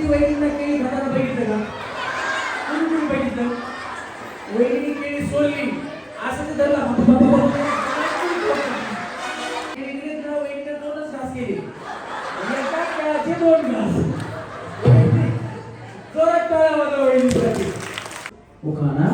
वहिनींना केळी खाताना बघितलं का? कोणी बघितलं? वहिनी केळी सोडली असं ते धरला वहिनीने 2च घास केले एका केळाचे 2 घास जोरात टाळ्या वाजवा वहिनीसाठी उखाणा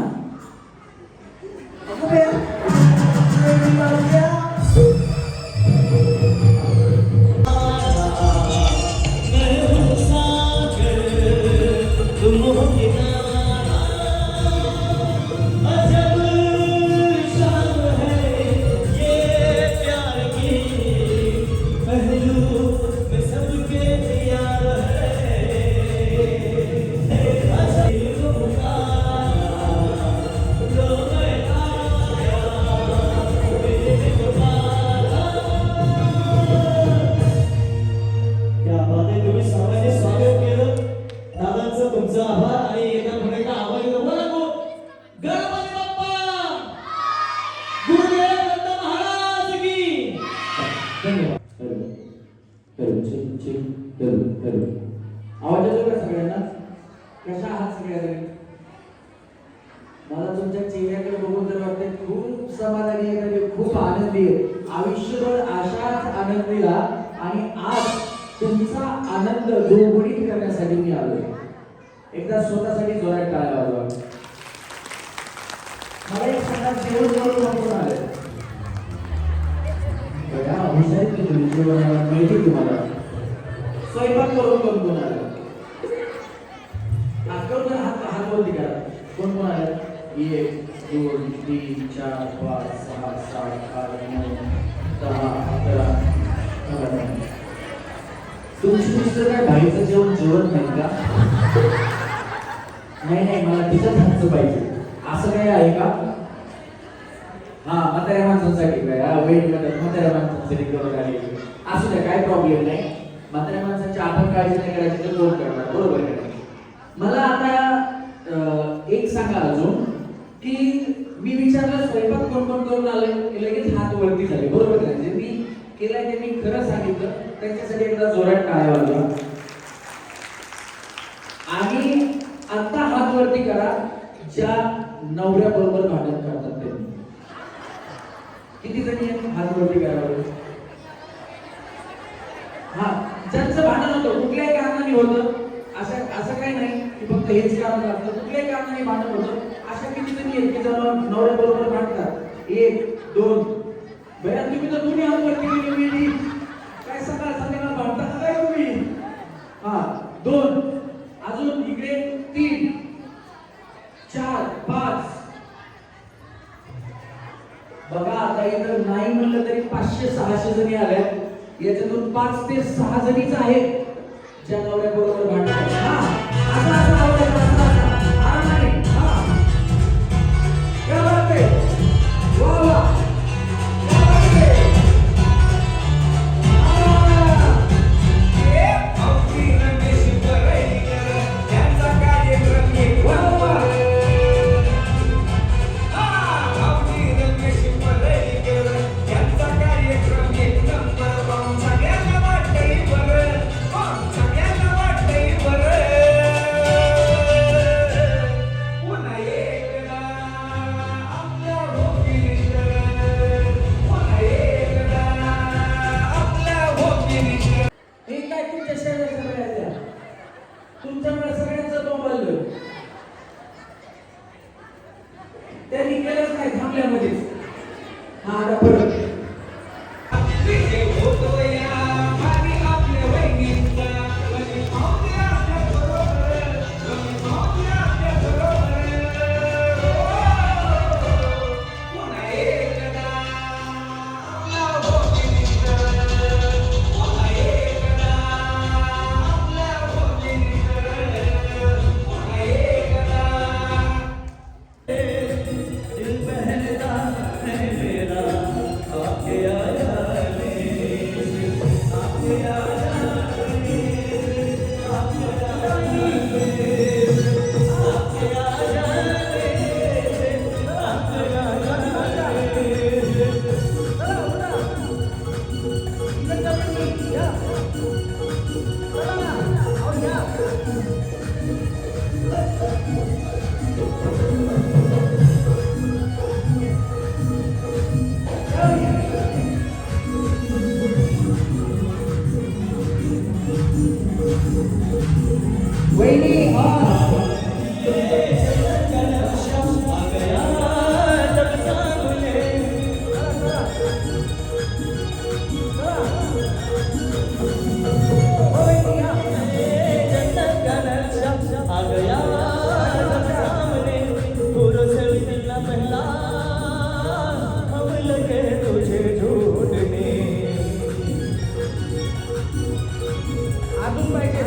आवाज येतो का सगळ्यांना? कशा आहात सगळ्यांना? मला तुमच्या चेहऱ्याकडे बघून तर वाटते खूप समाधानी आहे आणि खूप आनंदी आहे. आयुष्यभर अशाच आनंदीला आणि आज तुमचा आनंद द्विगुणित करण्यासाठी मी आलोय. एकदा स्वतःसाठी जोरात टाळ्या वाजवा. मला एक सांगा, जेवण करून कोण आले? बघा हुशार की तुम्ही जेवणाला मिळते तुम्हाला. स्वयंपाक करून कोण आलं? आजकाल हात बोलती का? कोण आलं? 1 2 3 4 5 6 7 8 9 10 11 12. तुमची दुसरं काय भाईचं जेवण जेवण नाही का? नाही मला तिच्याच हातचं पाहिजे असं काही आहे का? हा म्हाताऱ्या माणसांसाठी काय वेट करत म्हाताऱ्या माणसांसाठी करून आले असू द्या, काय प्रॉब्लेम नाही. म्हाताऱ्या माणसांची आपण काळजी नाही करायची तर कोण करणार? बरोबर आहे. मला आता एक सांगा अजून की मी विचारलं स्वयंपाक कोण करून आलंय की लगेच हात वरती झाले. बरोबर आहे. जे मी केलंय ते मी खरं सांगितलं त्यांच्यासाठी एकदा जोरात टाळ्या वाजवा. आणि आता हात वरती करा ज्या नवऱ्या बरोबर भांडण करतात ते. किती जणी हात वरती करा. हा, ज्यांचं भांडण होतं कुठल्याही कारणाने होतं, असं काही नाही की फक्त हेच कारण लागतं, कुठल्याही कारणाने भांडण होतं. अशा किती जणी आहेत की जण नवऱ्या बरोबर भांडतात. 1 2 भैया तुम्ही तर दोन्ही हात वरती केली काय सकाळ संध्याकाळ भांडता का काय तुम्ही? हा 2 अजून इकडे 3 4 5. बघा आता इथं नाही म्हणलं तरी 500-600 जणी आल्या. याच्यातून 5 ते 6 जणीच आहेत ज्या नवऱ्या बरोबर भांडतात. हा असं आरामाने. हा क्या बात आहे. वा वा क्या बात आहे. कार्यक्रम एक नंबर. वहिनी हा अजून पाहिजे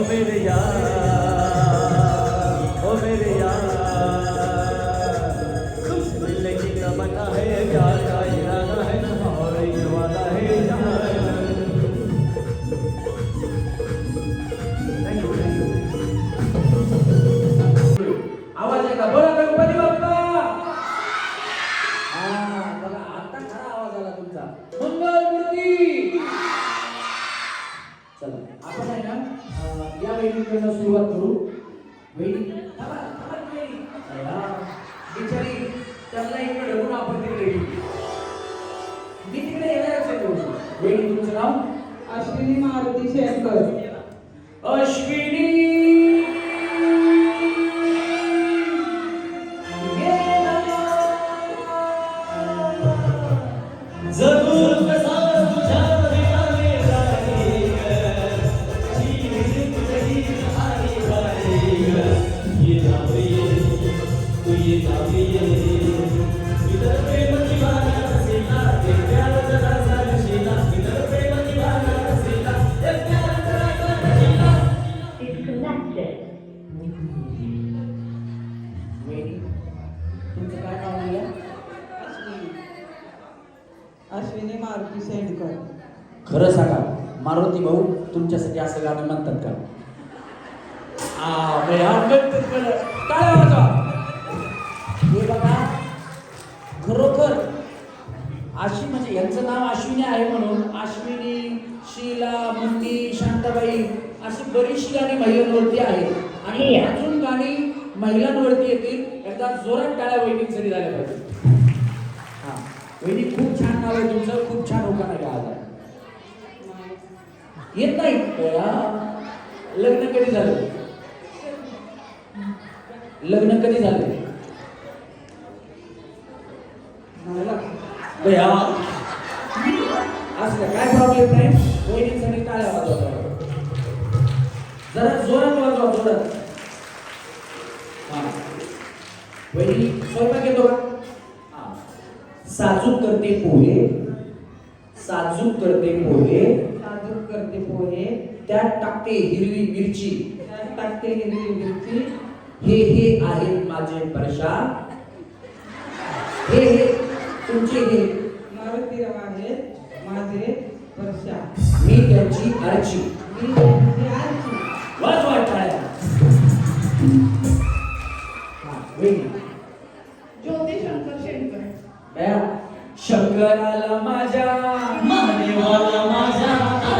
मेरे यार ओ मेरे यार मिलने की तमन्ना है प्यार का इरादा है और ये वादा है आवाज आहे का बोला गणपती बाप्पा हा बघा आता खरा आवाज आला तुमचा मंगल मूर्ती चला आपण आहे ना या वेळेकडनं सुरुवात करू वेळी बिचारी त्यांना इकडे ढकलून आपण तिकडे येऊ मी तिकडे येणारच आहे वेळी तुमचं नाव अश्विनी मारुती शेरकर. अश्विनी जरूर कसा तुझ्या प्रेमाने जाई जीवन तुझी हारी हारी ये जाऊये तू ये जाऊये इधर प्रेम दीवाना सीता ते प्यार जरा सारशीला इधर प्रेम दीवाना सीता ते प्यार जरा सारशीला वेळी तुमचं काय नाव आहे अश्विनी मारुती शेंडकर. खरं सांगा मारुती भाऊ तुमच्यासाठी असं गाणं म्हणतात का काय वाजवा हे बघा खरोखर अशी म्हणजे यांचं नाव अश्विनी आहे म्हणून अश्विनी शीला मुंडी शांताबाई अशी बरीचशी गाणी महिलांवरती आहेत आणि अजून गाणी महिलांवरती येतील एकदा जोरात टाळ्या वहिनींसाठी झाल्या पाहिजे हा वहिनी खूप छान नाव आहे तुमचं खूप छान होता नाही आज येत नाही लग्न कधी झालं लग्न कधी झालं असं काय प्रॉब्लेम नाही वहिनींसाठी टाळ्या वाजवा जरा जोरात वाजवा जोरात हा वहिनी स्वयंपाक येतो का साजूक करते पोहे साजूक करते पोहे साजूक करते पोहे. त्यात टाकते हिरवी मिरची त्यात टाकते हिरवी मिरची. हे आहेत माझे परशा हे तुमचे हे मारुतीराव आहेत माझे वर्षा. मी त्यांची आरची मी त्यांची आरची. वाजवा टाळ्या हा वहिनी ज्योती शंकर शेंडकर. शंकराला माझ्या महादेवाला माझ्या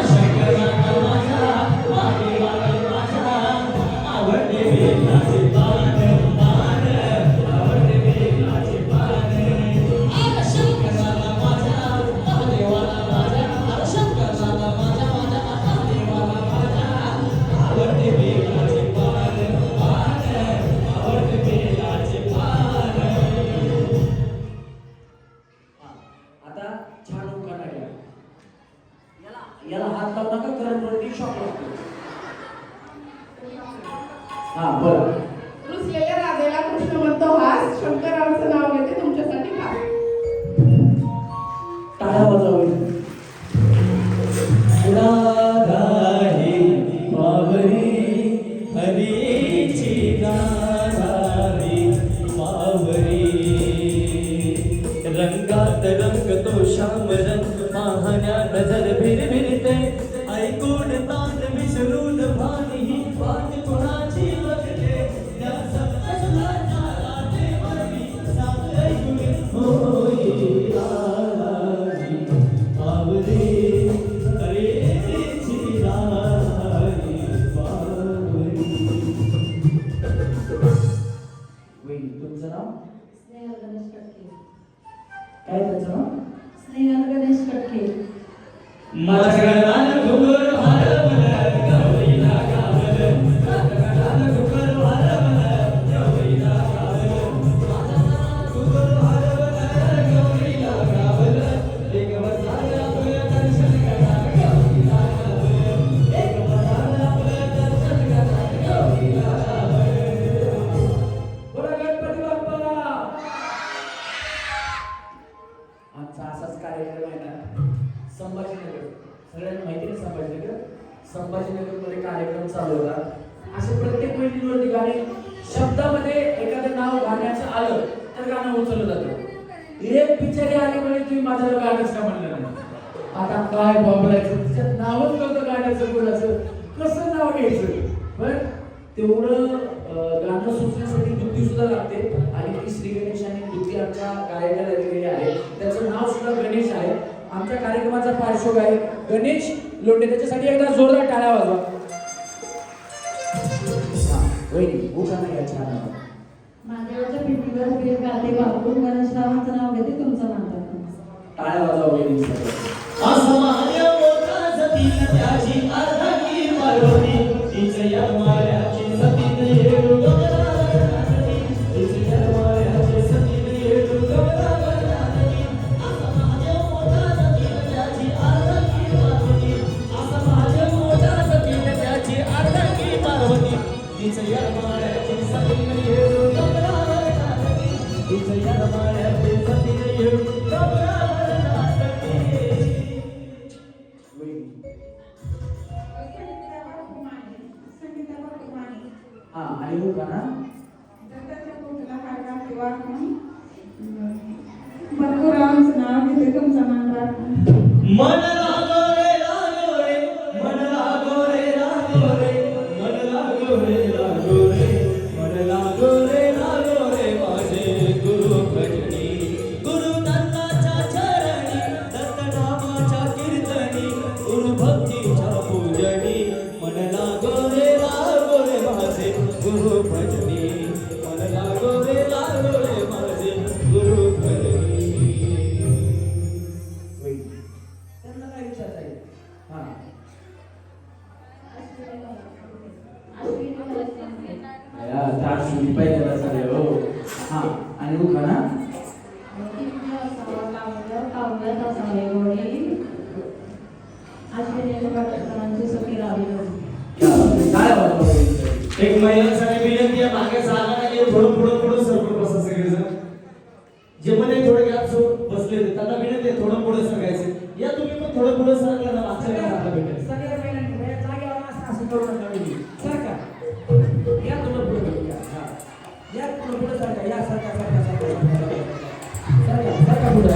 शंकराला माझ्या महादेवाला माझ्या आवडते वेलाचे पान पान आवडते वेलाचे पान शंकराला माझ्या महादेवाला माझ्या शंकराला माझ्या माझ्या महादेवाला माझ्या हा बोला. रुसलेल्या राधेला कृष्ण म्हणतो हास, शंकरांचं नाव घेते तुमच्यासाठी खास. टाळ्या वाजवावी. राधा ही मावरी हरीची राधा ही मावरी रंगात रंगतो श्याम रंग पाहण्या नजर भिरभिरते ऐकून तान विसरून भानी ही बात कुणाची बघते त्या सप्तस्वराच्या राधेवरी साथ ऐकून होई राधाही मावरी हरीची राधा ही मावरी. वहिनी तुमचं नाव स्नेहल गणेश कटके. काय त्याचं नाव? स्नेहल गणेश कटके. माझ्या गळ्यात घुंगरू हरवलं, गवळीला गावलं. माझ्या गळ्यात घुंगरू हरवलं, गवळीला गावलं. माझ्या गळ्यात घुंगरू हरवलं, गवळीला गावलं. एक वरसाला आपलं दर्शन करा, गवळीला गावलं. एक वरसाला आपलं दर्शन करा, गवळीला गावलं. बोला गणपती बाप्पा. आमचा असाच कार्यक्रम आहे ना संभाजीनगर, सगळ्यांना माहिती आहे संभाजीनगर. संभाजीनगर मध्ये कार्यक्रम चालू होता. असे प्रत्येक वेळीवरती गाणे शब्दामध्ये एखादं नाव गाण्याचं आलं तर गाणं उचललं जातं. एक बिचारी आली म्हणजे तुम्ही माझ्यावर गाणंच का म्हणलं नाही. आता काय बोंबलायचं, तिच्यात नावच नव्हतं गाण्याचं, कोणाचं कसं नाव घ्यायचं. पण तेवढं गाणं सुचण्यासाठी बुद्धी सुद्धा लागते. आणि ती श्री गणेश आणि बुद्धी आमच्या गायकाला दिलेली आहे. त्याचं नाव सुद्धा गणेश आहे. आमच्या कार्यक्रमाचा पार्श्वगायक गणेश लोंढे, त्याच्यासाठी एकदा जोरदार टाळ्या वाजवा. हा वहिनी उभा नाही छान आहे. महादेवाच्या पिंडीवर बिल गाते वाकून गणेशरावांचं नाव घेते तुमचं नाव. टाळ्या वाजवा वहिनी. असं माझ्या मोठा सतीन त्याची अर्धांगी पार्वती तिच्या माळ्याची सतीन येडू गगनावरती तिच्या माळ्याची सतीन येडू गगनावरती. असं माझ्या मोठा सतीन त्याची अर्धांगी पार्वती असं माझ्या मोठा सतीन त्याची अर्धांगी पार्वती तिच्या माळ्याची सतीन येडू गगनावरती तिच्या माळ्याची सतीन येडू गगनावरती. हा आणि उभा ना. भरपूरांचं नाव घेते तुमचं नाव राखून. मन लागो रे लागो रे मन लागो रे लागो रे मन लागो रे लागो रे मन लागो रे लागो रे माझे गुरु भजनी गुरु दत्ताच्या चरणी दत्त नामाच्या कीर्तनी गुरु भक्तीच्या पूजनी मन लागो रे माझे गुरु भजनी मन लागो रे माझे गुरु भजनी. त्यांना काय विचारता येईल. हा ताट सुनी पाहिजे सगळे. हो हा आणि उभा ना. काव्यात असावे गोडी अश्विनी पाटकरांची सखी राहावी. टाळ्या वाजवा वहिनी. एक महिलांसाठी विनंती आहे, मागे जागा नाही, थोडं पुढं सरकून बसा सगळेजण. जे मध्ये थोडे गॅप बसले होते त्यांना विनंती आहे थोडं पुढे सरकायचे. या तुम्ही पण थोडं पुढे सरकला ना मागच्या जागा भेटेल. सगळ्या महिलांनी जागेवर असं करू नका वहिनी. सरका या थोडं पुढे करू. हा या थोडं पुढे सरका. या सरका सरका सरका सरका सरका पुढे.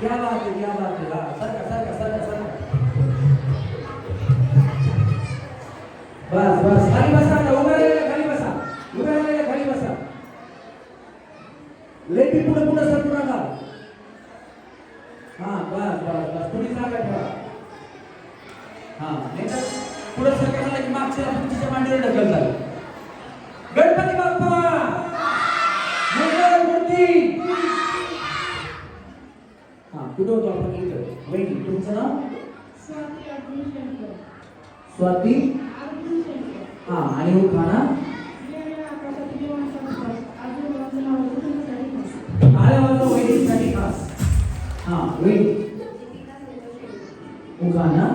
क्या बात आहे क्या बात आहे. हा सरका सरका सरका सरका. बस बस खाली बसा. उभं राहिलेलं खाली बसा. उभं राहिलेलं खाली बसा. लेपी पुढे पुढे सरकू नका. हा बस बस बस थोडी जागा ठेवा. हा नाही तर पुढे सरकारला की मागच्या तिच्या मांडीवर ढकल झालं. गणपती बाप्पा मंगलमूर्ती. हा कुठं होतो आपण इथं. वहिनी तुमचं नाव? स्वाती अर्जुन शेंडकर. स्वाती. अर्जुन शेंडकर. हा आणि उभा ना. आकाशात जीवांचा विकास. आजूबाजूचं नाव घेते तुमच्यासाठी खास. टाळ्या वाजवा वहिनीसाठी खास. हा वहिनी उभा ना.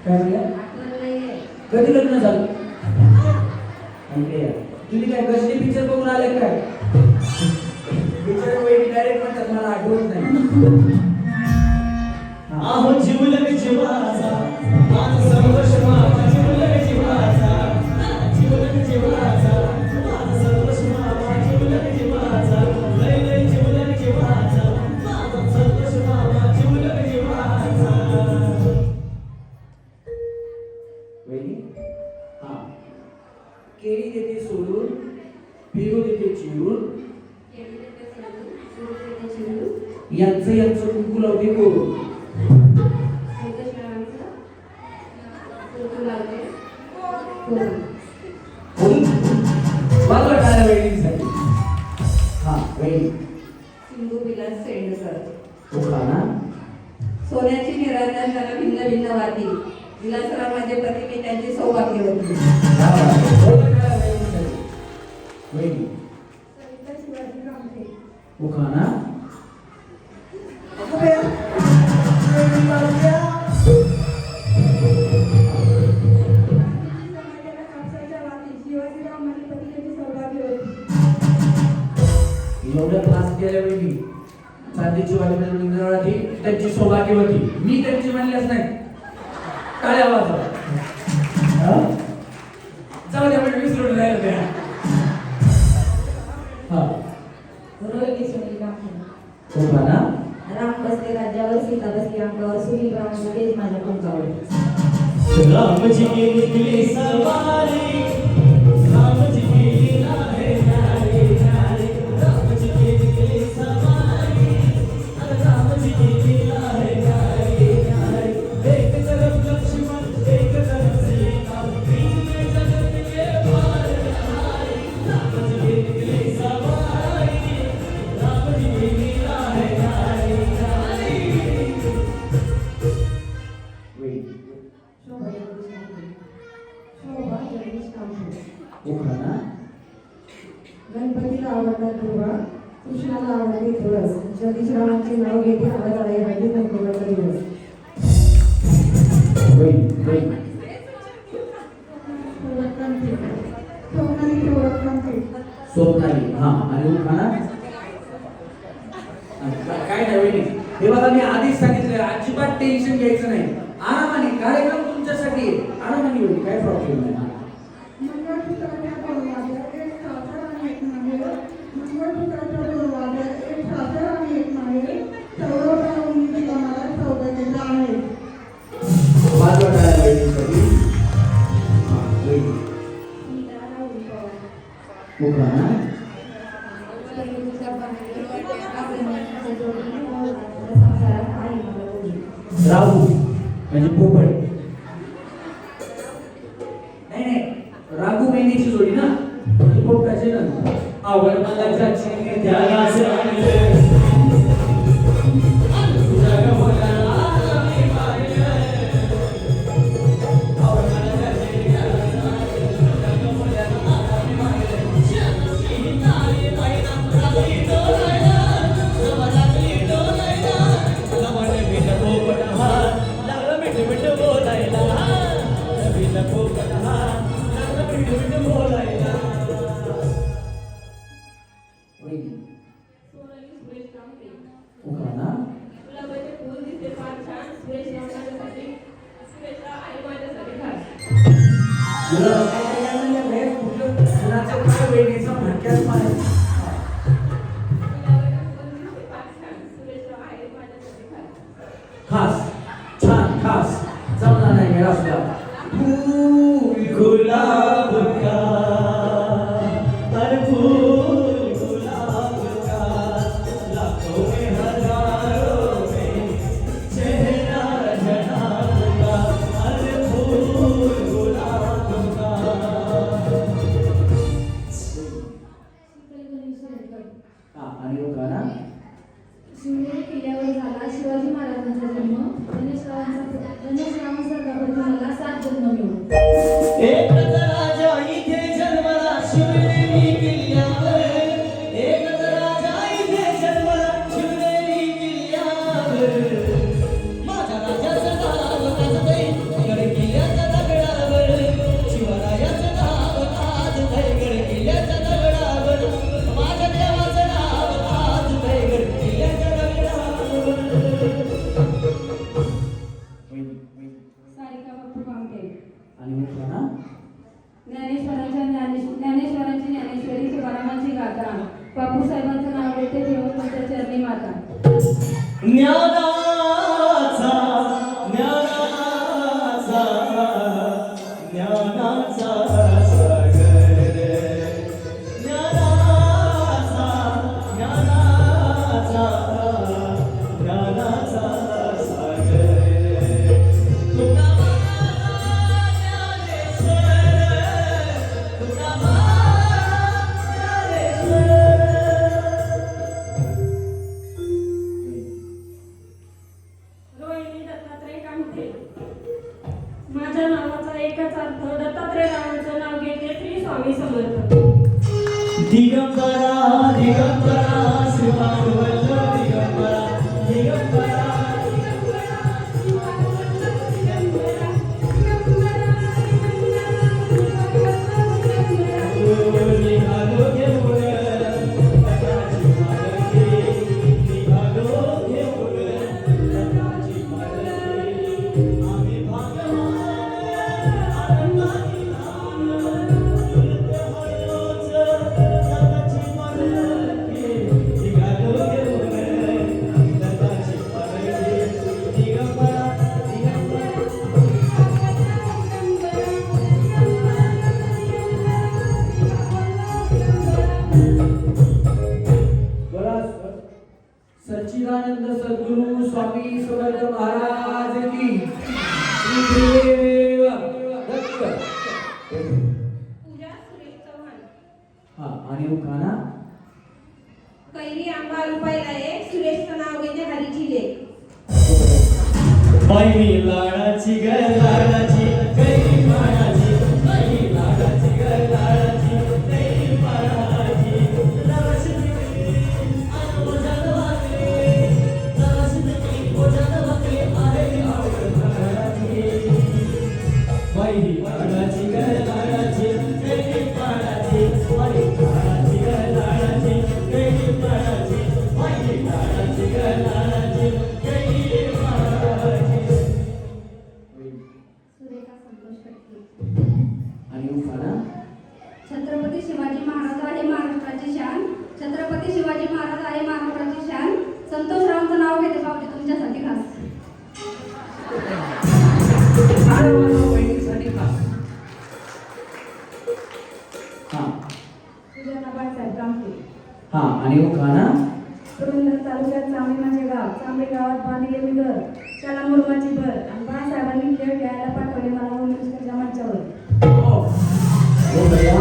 काय म्हणलं? कधी लग्न झालं? तुम्ही काय गजनी पिक्चर बघून आले काय? पिक्चर वहिनी डायरेक्ट म्हणतात मला आठवत नाही. आहो जीवलग जीवाचा माझा सर्वस्व माझा जीवलग जीवाचा जीवलग जीवाचा माझा सर्वस्व माझा जीवलग जीवाचा लय लय जीवलग जीवाचा माझा सर्वस्व माझा जीवलग जीवाचा. वहिनी केळी देते सोडून पेरू देते चिरून यांचं कुंकू लावते कोरून. बाजूला टाळ्या वहिनीसाठी. वहिनी सिंधू विलास सेंडकर. ना सोन्याची निरांजन त्याला भिन्न भिन्न वाती. विलासराव माझे पती मी त्यांची सौभाग्यवती. वहिनी सविता शिवाजी रामटे. उखाणा समाजाला कापसाच्या वाती. शिवाजीराव माझे पती त्यांची सौभाग्यवती. एवढ्या क्लास केल्या वहिनी चांदीची वाली मिळवण्याची त्यांची सौभाग्यवती. मी त्यांची म्हणल्याच नाही. टाळ्या वाजवा. जाऊ द्या म्हणजे विसरून राहिलं त्या. रोहिणी सुनील कामठे. उखाणा राम बसले राज्यावर, सीता बसली अंगावर, सुनील राम तेज माझ्या पंखावर. रामजी की निकली सवारी रामजी की नारे नारे नारे रामजी की निकली सवारी रामजी की नारे नारे नारे. एक तरफ लक्ष्मण एक तरफ सीता बीच में जगत के पार हारे. रामजी की निकली सवारी रामजी की नारे नारे नारे. शोभा जगदीश कामठे. उखाणा गणपतीला आवडतात दुर्वा, कृष्णाला आवडते तुळस, जगदीश रावांचे नाव घेते आवाज आहे हळदी कुंकवाचा दिवस. स्वप्नाली. आणि उखाणा काय नाही वहिनी. हे बघा मी आधीच सांगितलं अजिबात टेन्शन घ्यायचं नाही. आरामाने कार्यक्रम तुमच्यासाठी आहे. आरामाने होईल काय प्रॉब्लेम नाही. मंगळसूत्राच्या दोरवाद्या एक सासर आणि एक माहेर. मंगळसूत्राच्या दोरवाद्या एक सासर आणि एक माहेर. सौरभराव उंची मला सौभाग्याचा आहे. बाजूला टाळ्या वहिनीसाठी. उखाणा राहू म्हणजे पोपट. नाही राघू महिन्याची जोडी ना पोपटाची ना. आवड मला जाची त्याला सांगले तुझ्या गमला आम्ही मारले आवडला जाते तुझ्या गमला आम्ही मारले. शेती नारी मैना लागली डोलायला सवा लागली डोलायला लवणे बिन पोपट हा लागला मिठ मिठ बोलायला. बिन पोपट हा लागला मिठ मिठ बोलायला. सोनाली सुरेश कामटे. उखाणा गुलाबाचे फूल दिसते फार छान. सुरेश राव माझ्यासाठी. सुरेशराव आई माझ्यासाठी खास. कुणाचं काय वहिनीचा भटक्यात मारे. गुलाबाचे फूल दिसते फार छान. सुरेशराव आई माझ्यासाठी खास. खास छान खास जमला नाही मेळा सुद्धा. गुलाब का हर फूल गुलाब का लाखों में हजारों में चेहरा जनाब का हर फूल गुलाब का. आणि उखाणा शिवनेरी किल्ल्यावर झाला शिवाजी महाराजांचा जन्म. गणेश रावांचा मला 7 जन्म मिळून. एक जरा आणि मुखाना ज्ञानेश्वरांची ज्ञानेश्वरी तुकारामांची गाथा बापूसाहेबांचं नाव घेते देऊन तुमच्या चरणी माता ज्ञानाचा ज्ञानाचा ज्ञानाचा सागर ज्ञानाचा ज्ञानाचा ज्ञानाचा सागर तुका रोहिणी दत्तात्रय कामते माझ्या नावाचा एकच अर्थ दत्तात्रय रावांचं नाव घेते श्री स्वामी समर्थ दिगंबरा दिगंबरा शिवानुवल्ल दिगंबरा दिगंबरा निघालो घेऊन दत्ताची मालकी निघालो घेऊन दत्ताची मालकी आम्ही भाग्यवान आनंदाची नाम बोलते हळूच दत्ताची मालकी निघालो घेऊन दत्ताची मालकी दिगंबरा दिगंबरा बोला सच्चिदानंद सद्गुरु स्वामी समर्थ महाराज की श्री देव दत्त. पूजा सुरेश चव्हाण हा आणि मुखाना कैरी आंबा रुपायला एक सुरेशचं नाव घेते हरीची लेक बाई लाडाची ग लाडाची कैरी माडाची बाई लाडाची ग लाडाची कैरी माडाची रवाशी आनोजात वाकले रवाशी ओजात वाकले आहे आवड माडाची बाई लाडाची ग लाडाची कैरी माडाची बाई लाडाची ग लाडाची कैरी माडाची बाई लाडाची ग लाडाची कैरी माडाची सुरेखा संतोष खडके आणि मुखाना छत्रपती शिवाजी महाराज आहे महाराष्ट्राची शान छत्रपती शिवाजी महाराज आहे महाराष्ट्राची शान संतोषरावांचं नाव घेते बाबजी तुमच्यासाठी खास काय वाजव बहिणीसाठी खास. हा पूजा बाळासाहेब कामते हा आणि मुखाना पुरंदर तालुक्यात चांबे माझे गाव चांबे गावात बांधले मी घर त्याला मुरमाची भर आणि बाळासाहेबांनी खेळ खेळायला पाठवले मला मुलींच्या मंचावर हो भैया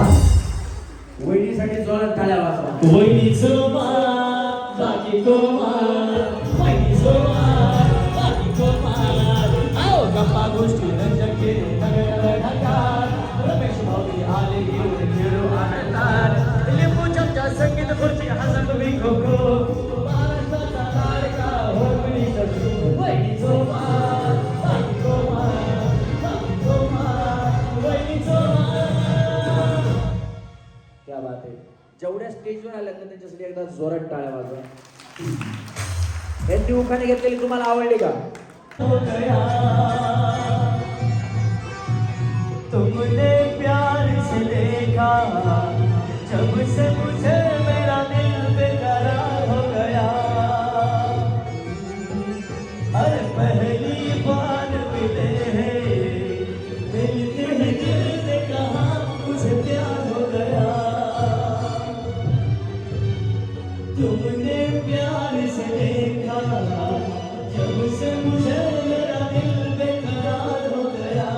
वहिनीसाठी जोरात टाळ्या वाजवा. वहिनीचो मान बाकी तो मान वहिनीचो मान बाकी तो मान आओ गप्पा गोष्टी रंजक केले सगळ्याला ढाकार रमेश भाऊजी आले घेऊन खेळू आनंदात लिंबू चमचा संगीत खुर्ची हसा तुम्ही खो खो महाराष्ट्राचा लाडका हो कुणी शकतो वहिनीचो मान बाकी तो मान बाकी तो मान वहिनीचो मान क्या बात आहे. जेवढ्या स्टेजवर आल्या ना त्यांच्यासाठी एकदा जोरात टाळ्या वाजवा. यांनी उखाणे घेतलेली तुम्हाला आवडली का? हो गया तुमने प्यार से देखा जब से मुझे मेरा दिल बेकरार हो गया हर पहली बार मिले हैं मिलते ही दिल ने कहा मुझे प्यार हो गया तुमने प्यार से देखा जब से मुझे मेरा दिल बेकरार हो गया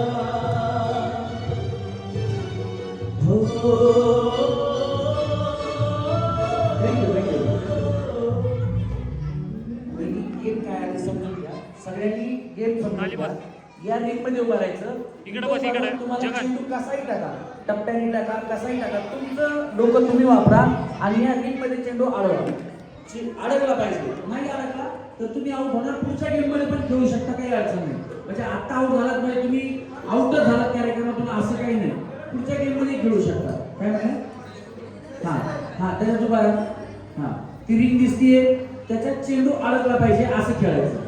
हो गेम काय आहे ते समजून घ्या. सगळ्यांनी गेम समजून घ्या. या रिंग मध्ये उभं राहायचं. तुम्हाला चेंडू कसाही टाका, टप्प्याने टाका, कसाही टाका, तुमचं डोकं तुम्ही वापरा आणि या रिंग मध्ये चेंडू अडवा. अडकला पाहिजे. नाही अडकला तर तुम्ही आउट होणार. पुढच्या गेम मध्ये पण खेळू शकता, काही अडचण नाही. म्हणजे आता आउट झालात म्हणजे तुम्ही आउटच झालात कार्यक्रमातून असं काही नाही. पुढच्या गेम मध्ये खेळू शकता. काय म्हणा? हा हा त्याच्यात उभा राहा. हा ती रिंग दिसतीये, त्याच्यात चेंडू अडकला पाहिजे असं खेळायचं.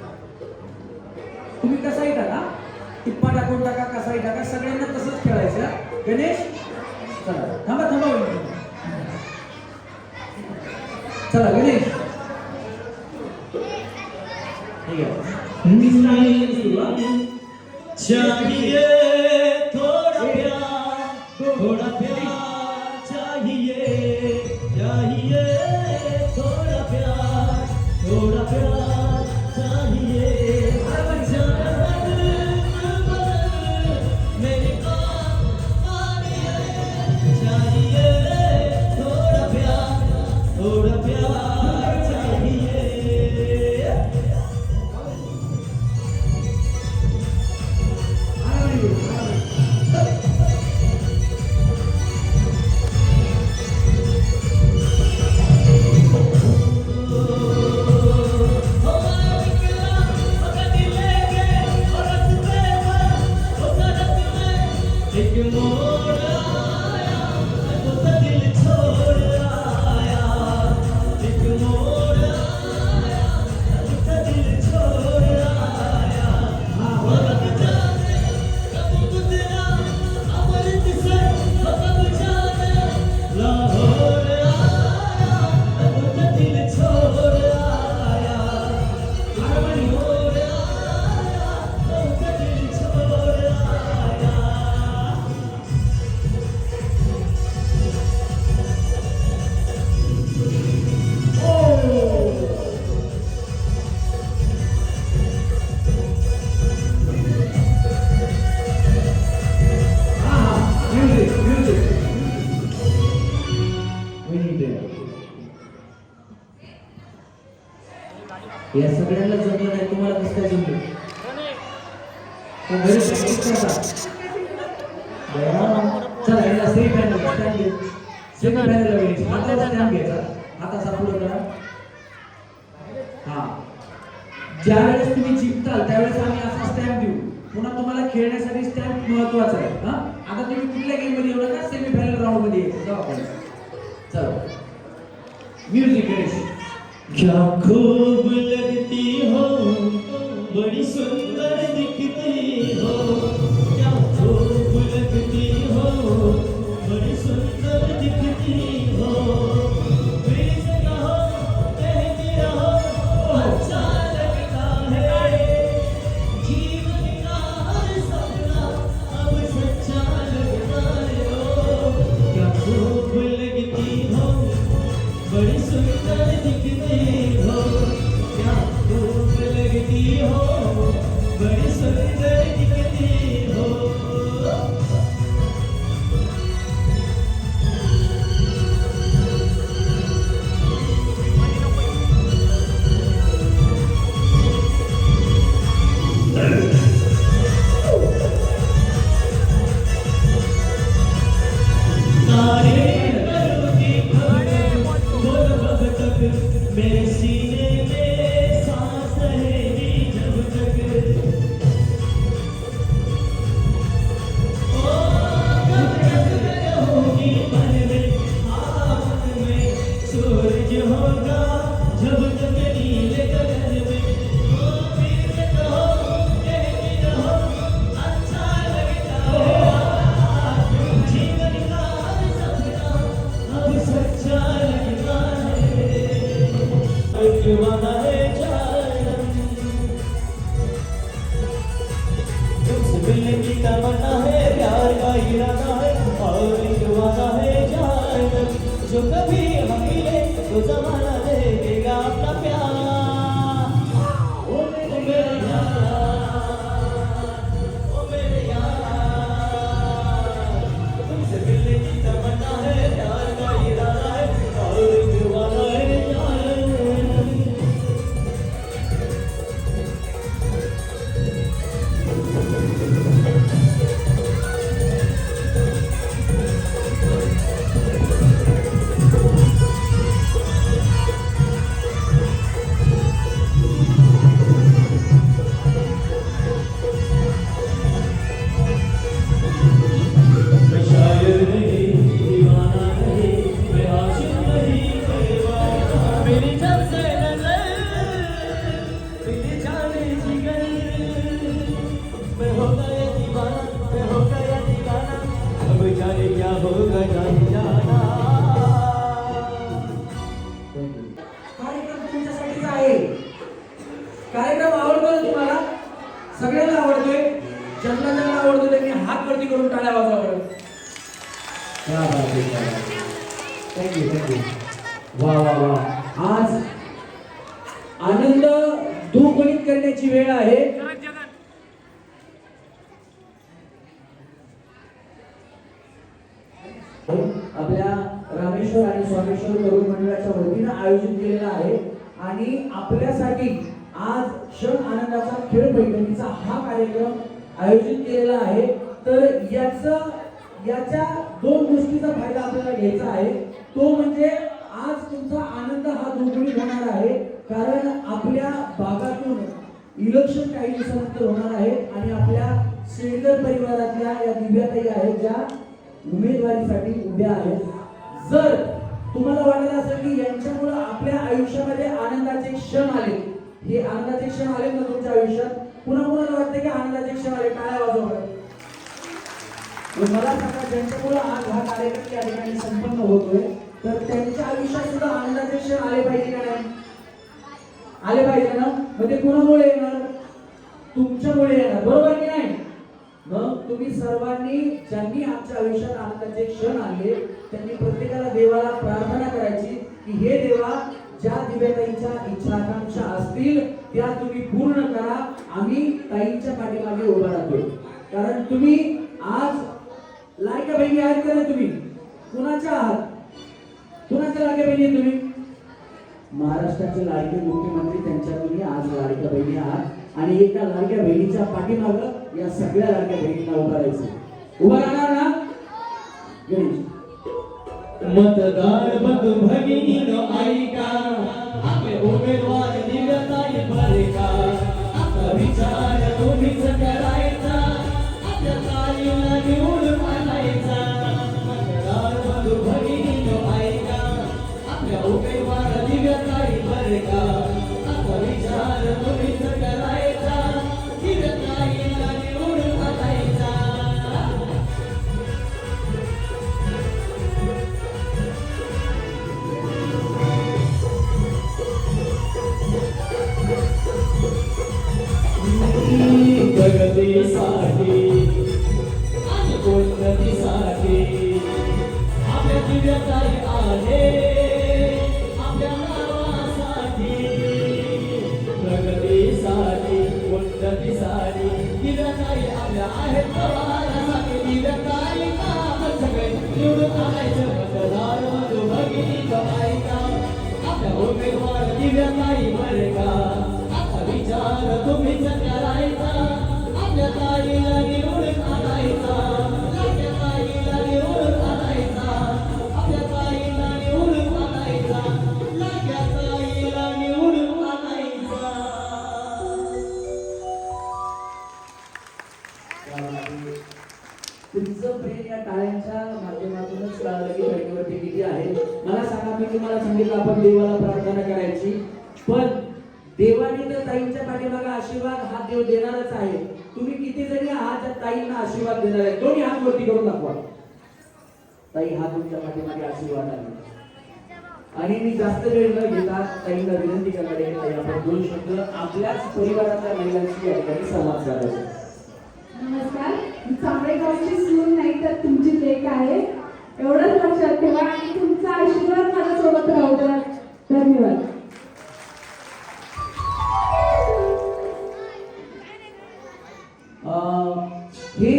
तुम्ही कसाही टाका, टिप्पा टाकून टाका, कसाही टाका, सगळ्यांना तसंच गणेश चला थांबा थांबा वहिनी. चला गणेश ठीक आहे. चाहिए थोड़ा प्यार चाहिए चाहिए थोड़ा प्यार चाहिए मेरे चाहिए थोड़ा प्यार चाहिए. एक मोड़ आया तो दिल छोड़ आया. एक मोड़ आया तो दिल छोड़ आया. वक्त जाने कब गुजरा अमृत से कब जाने लाहौर आया तो दिल छोड़ आया. मोड़ आया तो दिल छोड़ आया. या सगळ्यांना जमलं नाही तुम्हाला कसं काय जमलं? तो घरी practice करता. बरं. चला याला सेमी फायनल स्टँड घे. सेमी फायनल वेळी हाताचा स्टँड घ्यायचा. हाताचा पुढे करा. हा ज्यावेळेस तुम्ही जिंकताल त्यावेळेस आम्ही असा स्टॅम्प देऊ. पुन्हा तुम्हाला खेळण्यासाठी स्टॅम्प महत्वाचा आहे. हा आता तुम्ही कुठल्या गेम मध्ये येऊ नका, सेमी फायनल राऊंड मध्ये यायचं. जाऊ आपण. चला म्युझिक गणेश. क्या खूब लगती हो बड़ी सुंदर दिखती हो. क्या खूब लगती हो बड़ी सुंदर दिखती हो. फिर से कहो कहती रहो अच्छा लगता है. जीवन का हर सपना अब सच्चा लगता है. क्या खूब लगती हो बड़ी सुंदर दिखती हो. क्या खूब लगती हो बड़ी सुंदर दिखती हो. तारे करों की खबर बोल अब तक मेरे सीने में सांस रहेगी जब तक. भोग नहीं जाना. कार्यक्रम तुमच्यासाठीच आहे. कार्यक्रम आवडतो ना तुम्हाला? सगळ्यांना आवडतोय. ज्यांना आवडतो त्यांनी हात वरती करून टाळ्या वाजवा. थँक्यू. वा वा वा. आज आनंद दुगुणित करण्याची वेळ आहे. आपल्या रामेश्वर आणि स्वामेश्वर तरुण मंडळाच्या वतीनं आयोजित केलेला आहे आणि आपल्यासाठी आज क्षण आनंदाचा खेळ बैठकीचा हा कार्यक्रम आयोजित केलेला आहे. तर याच्या दोन गोष्टीचा फायदा आपल्याला घ्यायचा आहे. तो म्हणजे आज तुमचा आनंद हा दुगुणित होणार आहे, कारण आपल्या भागातून इलेक्शन काही दिवसानंतर होणार आहे आणि आपल्या शेडकर परिवारातल्या या दिव्याताई आहेत ज्या उमेदवारीसाठी उभ्या आहेत. जर तुम्हाला वाटत असेल की यांच्यामुळे आपल्या आयुष्यामध्ये आनंदाचे क्षण आले, हे आनंदाचे क्षण आले ना तुमच्या आयुष्यात, पुन्हा वाटते की आनंदाचे क्षण आले, टाळ्या वाजवा. मला सांगा, ज्यांच्यामुळे आज हा कार्यक्रम या ठिकाणी संपन्न होतोय, तर त्यांच्या आयुष्यात सुद्धा आनंदाचे क्षण आले पाहिजे का नाही? आले पाहिजे ना? मग ते कुणामुळे येणार? तुमच्यामुळे येणार, बरोबर की नाही? मग तुम्ही सर्वांनी ज्यांनी आमच्या आयुष्यात आनंदाचे क्षण आणले त्यांनी प्रत्येकाला देवाला प्रार्थना करायची की हे देवा, ज्या दिव्याताईंच्या इच्छा आकांक्षा असतील त्या तुम्ही पूर्ण करा. आम्ही ताईंच्या पाठीमागे उभा राहतो, कारण तुम्ही आज लाडक्या बहिणी आहेत का? तुम्ही कुणाच्या आहात? कुणाच्या लाडक्या बहिणी तुम्ही? महाराष्ट्राचे लाडके मुख्यमंत्री त्यांच्या तुम्ही आज लाडक्या बहिणी आहात आणि एका लाडक्या बहिणीच्या पाठीमागं या सगळ्या लाडक्या बहिणींना उभा राहायचं. उभा राहणार ना? गणेश मतदार बंधू भगिनीनो ऐका, आपले उमेदवार दिव्याताई बरे का. आपला विचार तुम्हीच करायचा, आपल्या ताईला निवडून आणायचा. मतदार बंधू भगिनीनो ऐका, आपल्या उमेदवार दिव्याताई बरे का. आपला विचार तुम्हीच करायचा, दिव्याताईला निवडून आणायचा. प्रगतीसाठी आणि उन्नतीसाठी आपल्या दिव्याताई आहे, आपल्या नावासाठी. प्रगतीसाठी उन्नतीसाठी दिव्याताई आपल्या आहेत प्रवाहासाठी. दिव्याताई काम सगळे निवडून आणायचं. मतदार बंधू भगिनीनो ऐका, आपल्या उमेदवार दिव्याताई बरे का. विचार तुम्हीच करायचा, आपल्या ताईला निवडून आणायचा. आपल्या ताईला निवडून आणायचा, आपल्या ताईला निवडून आणायचा, आपल्या ताईला निवडून आणायचा. तुमचं प्रेम या टाळ्यांच्या माध्यमातूनच कळालं की बहिणीवरती किती आहे. मला सांगा, मी तुम्हाला सांगितलं आपण देवाला प्रार्थना करायची, पण देवाने तर ताईंच्या पाठीमागे आशीर्वाद हा देव देणारच आहे. तुम्ही किती जणी आहात ज्या ताईंना आशीर्वाद देणार आहे? दोन्ही हात वरती करून दाखवा. ताई, हा तुमच्या पाठीमागे आशीर्वाद आहे. आणि मी जास्त वेळ न घेता ताईंना विनंती करणार आहे, ताई आपण दोन शब्द आपल्याच परिवारातल्या महिलांशी या ठिकाणी संवाद साधायचा. नमस्कार, मी चांबडेगावची सून नाही तर तुमची लेक आहे, एवढंच लक्षात ठेवा आणि तुमचा आशीर्वाद माझ्यासोबत राहू द्या. धन्यवाद. हे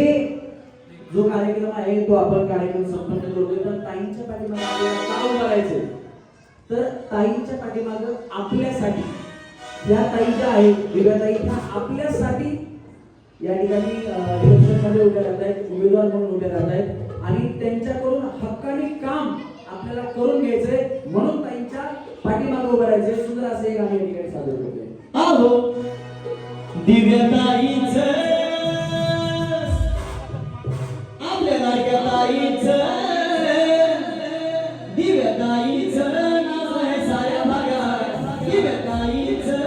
जो कार्यक्रम आहे तो आपण कार्यक्रम संपन्न करतोय, पण ताईंच्या पाठीमागे आपल्याला का उभं राहायचंय? तर ताईंच्या पाठीमागे आपल्यासाठी, ह्या ताई ज्या आहेत दिव्याताई, ह्या आपल्यासाठी या ठिकाणी इलेक्शन मध्ये उभ्या राहत आहेत, उमेदवार म्हणून उभ्या राहत आहेत आणि त्यांच्याकडून हक्काने काम आपल्याला करून घ्यायचंय, म्हणून ताईंच्या पाठीमागे उभं राहायचंय. सुंदर असे एक गाणे या ठिकाणी सादर करतोय. आहो दिव्याताईचं, आपल्या लाडक्या ताईचं, दिव्याताईचं नाव आहे साऱ्या भागात. दिव्याताईचं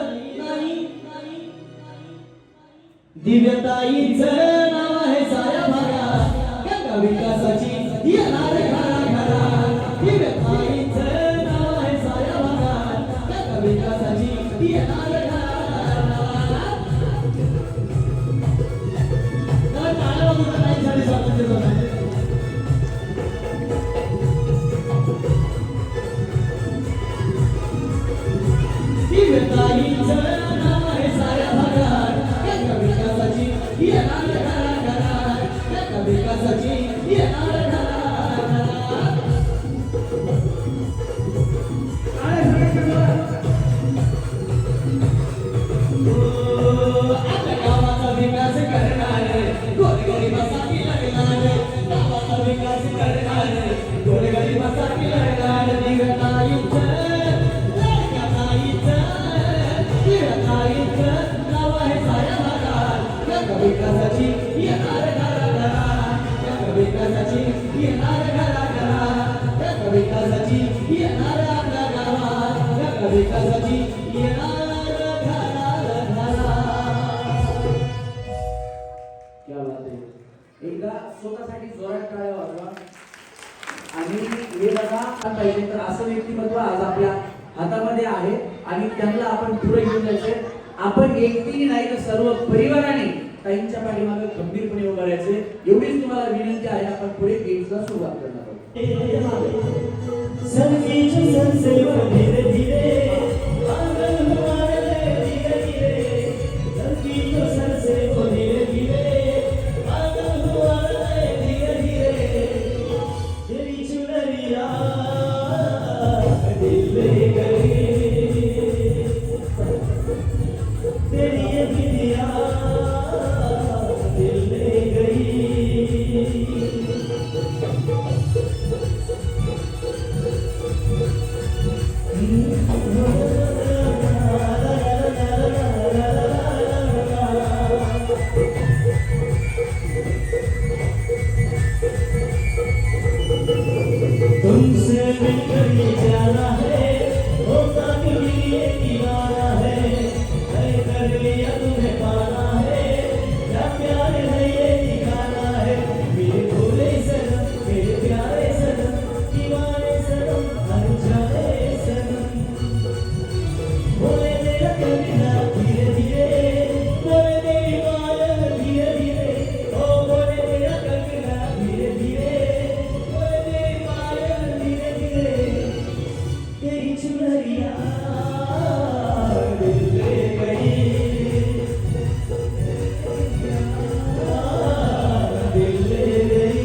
दिव्याताईचं नाव आहे साऱ्या भागात. गंगा विकासाची येणार विकासाची येणार घराघरात रंग विकासाची येणार आपल्या गावात रंग विकासाची येणार घराघरात क्या बात आहे. एकदा स्वतःसाठी जोरात टाळ्या वाजवा. आणि हे बघा पाहिजे तर असं व्यक्तिमत्व आज आपल्या हातामध्ये आहे आणि त्यांना आपण पुढे घेऊन जायचंय. आपण एकटीने नाही तर सर्व परिवाराने ताईंच्या पाठीमागे खंबीरपणे उभं राहायचे. एवढीच तुम्हाला विनंती आहे. आपण पुढे गेम्सला सुरुवात करणार आहोत. संगीत संसेवन धीरे धीरे आंगन हमारे धीरे धीरे संगीत संसेवन धीरे धीरे आंगन हमारे धीरे धीरे तेरी चुनरिया दिल ले गई तेरी ये बिंदिया दिल ले गई तुमसे मिलकर ये जाना है होता कभी ये दीवाना है तय कर लिया तुम्हें पाना है क्या प्यार है ये दिखाना है मेरे भोले सनम मेरे प्यारे सनम दीवाने सनम अनजाने सनम बोले मेरा कन्या धीरे धीरे बोले मेरी माया धीरे धीरे ओ बोले मेरा कन्या धीरे धीरे बोले मेरी माया धीरे धीरे तेरी चुनरिया दिल ले गई दिल ले गई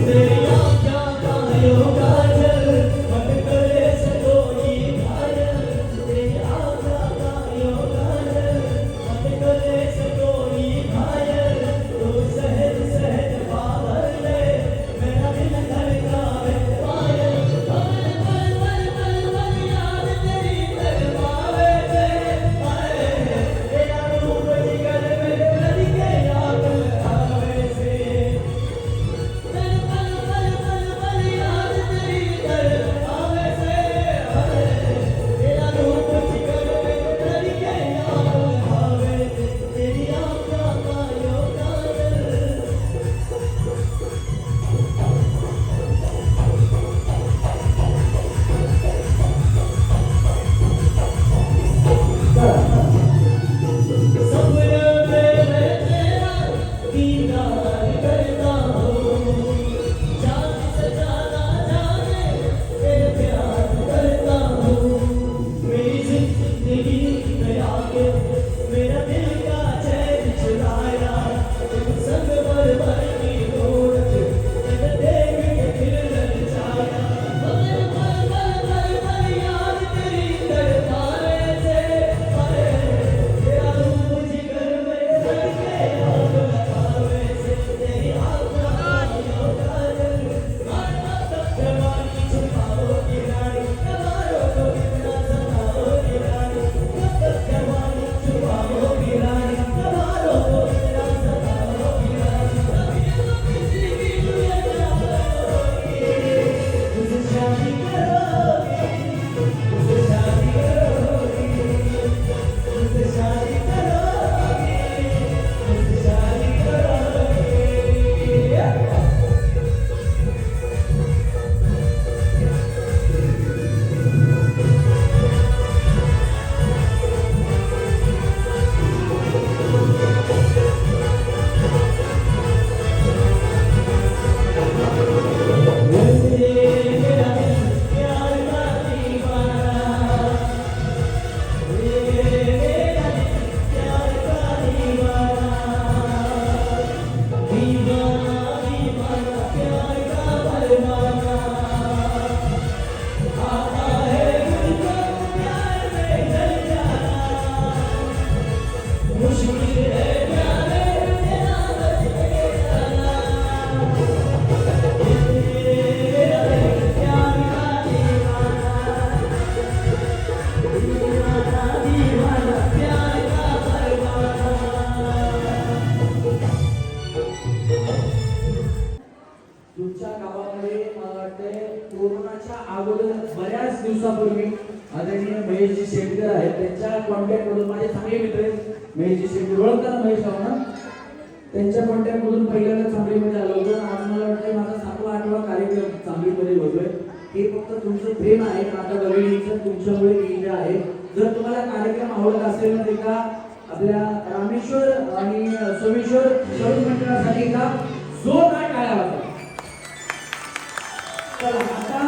तेरी आँखों का यो काजल मन करे सजोई घायल तेरी आँखों का यो काजल मन करे सजोई घायल तू सहज सहज पावर ले मेरा दिल धड़कावे पायल पल पल पल पल पल याद तेरी तड़पावे से आए तेरा रूप जिगर में लड़के याद आवे से पल पल पल पल पल याद कोरोनाच्या अगोदर बऱ्याच दिवसापूर्वी आदरणीय महेशजी शेटकर आहेत, त्यांच्या कॉन्टॅक्ट मधून माझे चांगले मित्र आहेत महेशजी शेटकर, ओळखता ना महेश ना, त्यांच्या कॉन्टॅक्ट मधून पहिल्यांदा चांगलीमध्ये आलो होतो. आज मला वाटतं माझा 7वा-8वा कार्यक्रम चांगलीमध्ये होतोय. हे फक्त तुमचं प्रेम आहे, आता बघितलं तुमच्यामुळे केलेलं आहे. जर तुम्हाला कार्यक्रम आवडत असेल तर एका आपल्या रामेश्वर आणि सोमेश्वर तरुण मंडळासाठी का जोरदार टाळ्या वाजवा. तर आता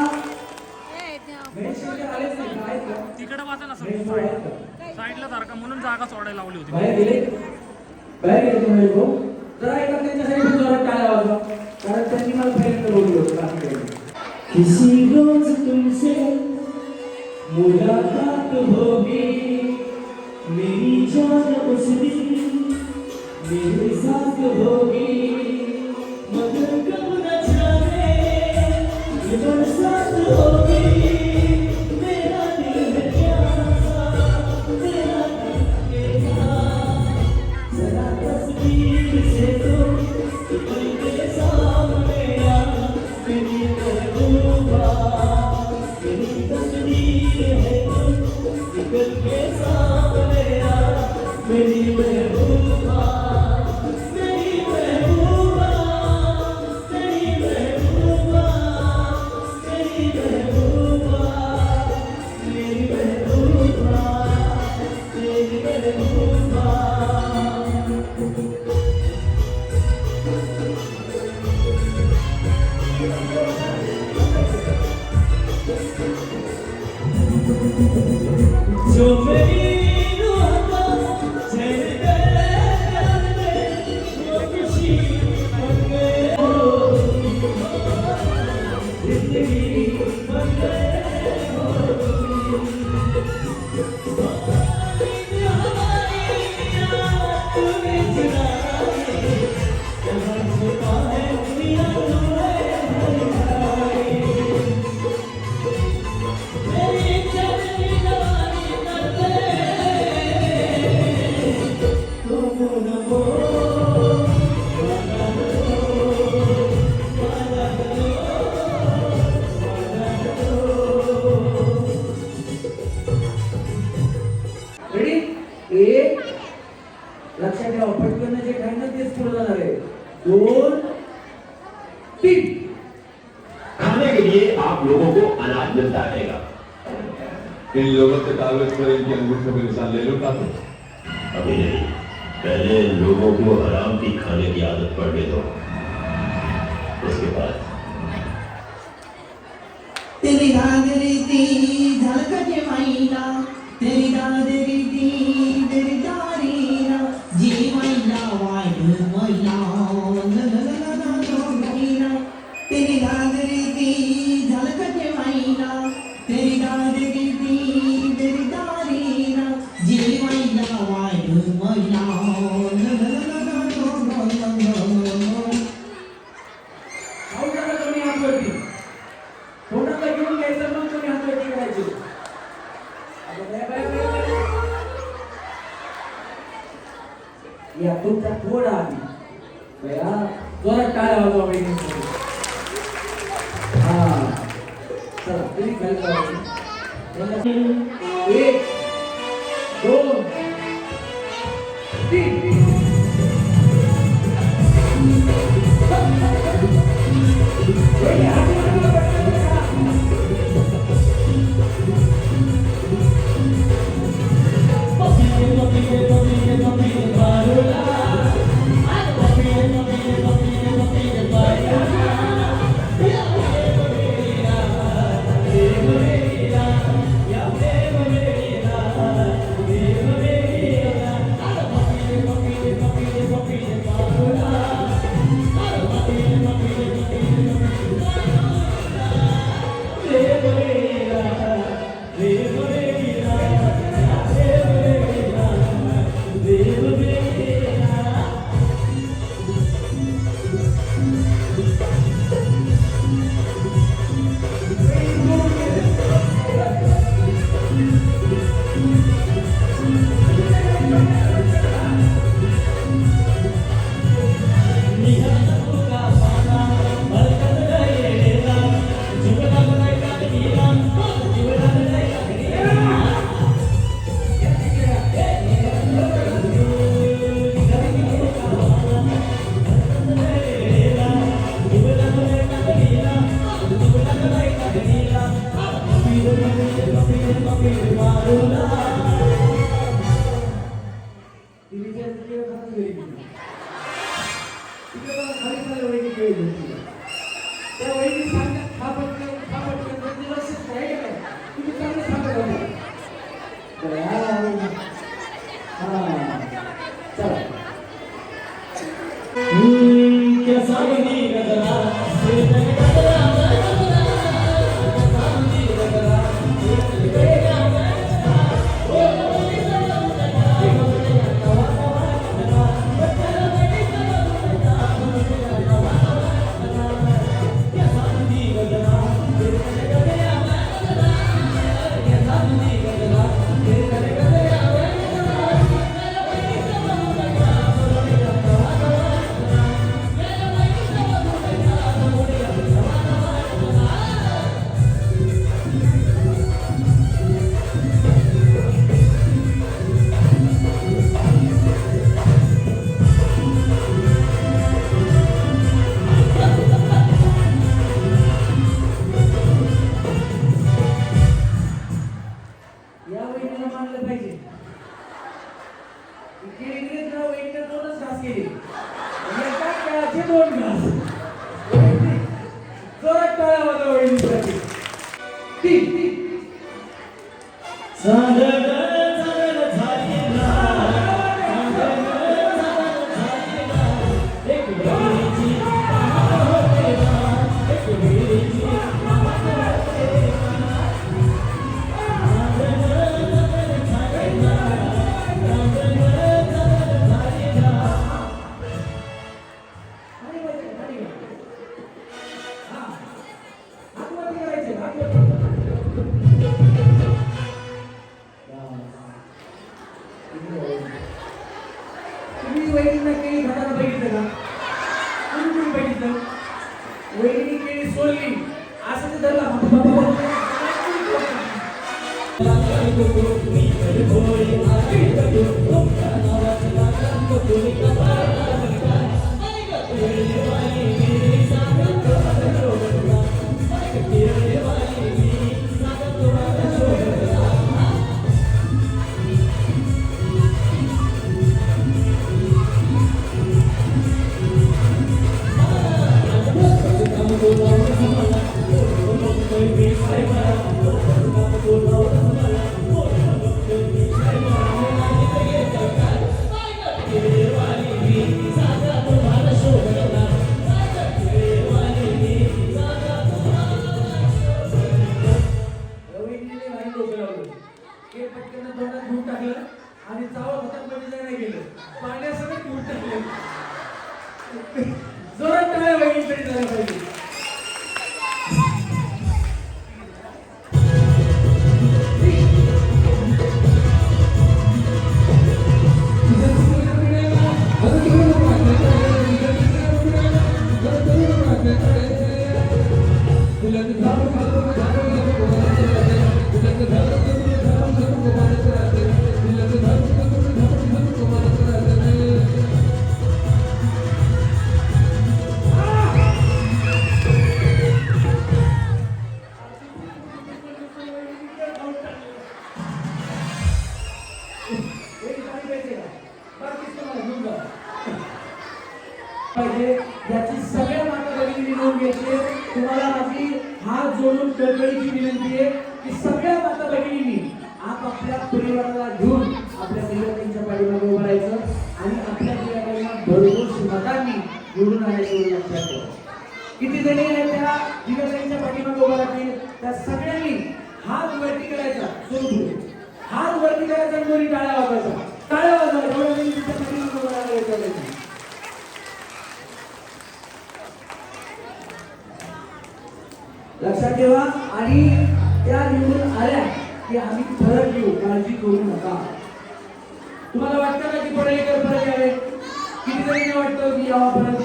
तिकडे वाचा ना साईडला सारखा म्हणून जागा सोडायला लावली होती. बाहेर गेले तुम्ही भाऊ, जरा एका त्यांच्यासाठी पण जोरात टाळ्या वाजवा, कारण त्यांनी मला पहिल्यांदा बोललो होतं काकीकडे. किसी रोज तुमसे मुलाकात होगी, मेरी जान उस दिन मेरे साथ होगी, मगर कब न जाने ये बरसात होगी, मेरा दिल है प्यासा, मेरा दिल केसा, जरा तस्वीर से तो दिल के सामने आ, मेरी महबूबा, मेरी तस्वीर है तो दिल के सामने आ, मेरी महबूबा, मेरी महबूबा, मेरी महबूबा, मेरी महबूबा, मेरी महबूबा, मेरी महबूबा. जो मेरी रूह को चैन दे प्यार में, वो खुशी बन गए हो, जिंदगी बन गए हो. हमारी याद तूने चुराई, कहाँ छुपा है दुनिया तुम्हें हमारी. मेरी चलनी जवानी करते तुम न हो, वादा करो, वादा करो, वादा करो. रेडी? एक, लक्षात ठेवा पटकन जे काही ना तेच पुढे जाणार आहे. 2, 3. खाने के लिए आप लोगों को अनाज मिलता रहेगा. इन लोगों से कागज पर इनके अंगूठे पर निशान ले लो. अभी नहीं, पहले लोगों को हराम की खाने की आदत पड़ने दो, उसके बाद. तेरी दादरी दी झलकते मैना, तेरी दादरी दी तेरी दारीना, जी मैना वाइड मैना मैना, तेरी दादरी दी झलकते मैना, तेरी दादरी दी तेरी दारीना, जी मैना वाइड मैना. आउटाला तुम्ही हात वरती. तोंडाला घेऊन घ्यायचं, मग तुम्ही हात वरती करायचे. आता बाय. या तुमचा थोडा आधी बया जोरात टाळ्या वाजवा बहिणींसाठी. हा चला तुम्ही खाली जावा. 1, 2, 3. रवींद्रने भारी डोकं लावलं. ते पटकन तोंडात घेऊन टाकलं आणि चावत हातामध्ये जायला गेलं. पाण्यासकट घेऊन टाकलं. जोरात टाळ्या वहिनीसाठी झाल्या पाहिजे. पाहिजे याची सगळ्या माता भगिनींनी नोंद घेतली. तुम्हाला माझी हात जोडून कळकळीची विनंती आहे की सगळ्या माता भगिनींनी आपापल्या परिवाराला घेऊन आपल्या मुलांच्या पाठीमागे उभं राहायचं आणि आपल्या मुलांना भरघोस मतांनी निवडून आणायचं लक्षात ठेवा. किती जणी आहेत त्या मुलांच्या पाठीमागे उभं राहतील त्या सगळ्यांनी हात वरती करायचा. हात वरती करायचा आणि दोन्ही टाळ्या वाजवायचा. टाळ्या वाजवायच्या एवढ्या जणी तिच्या पाठीमागे उभं राहायचं. लक्षात ठेवा. आणि त्या निवडून आल्या की आम्ही फरक घेऊ, काळजी करू नका. तुम्हाला वाटतं का की पडळेकर परत यावे? किती जणांना वाटतं की यावा परत?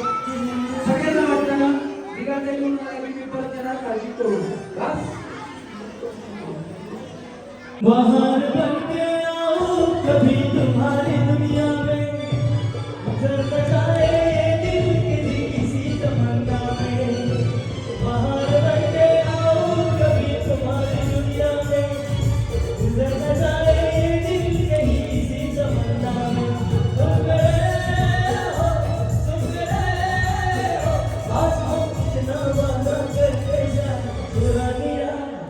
सगळ्यांना वाटतं ना? ठिकाण निवडून आल्या की मी परत येणार, काळजी करू नका. बाहर बनके आओ कभी तुम्हारी दुनिया में, गुजर बजाए दिल की किसी तमन्ना में. बाहर बनके आओ कभी तुम्हारी दुनिया में, गुजर बजाए दिल की किसी तमन्ना में. तुम गए हो, आज हम कितना वादा करके जाए, चुरा लिया है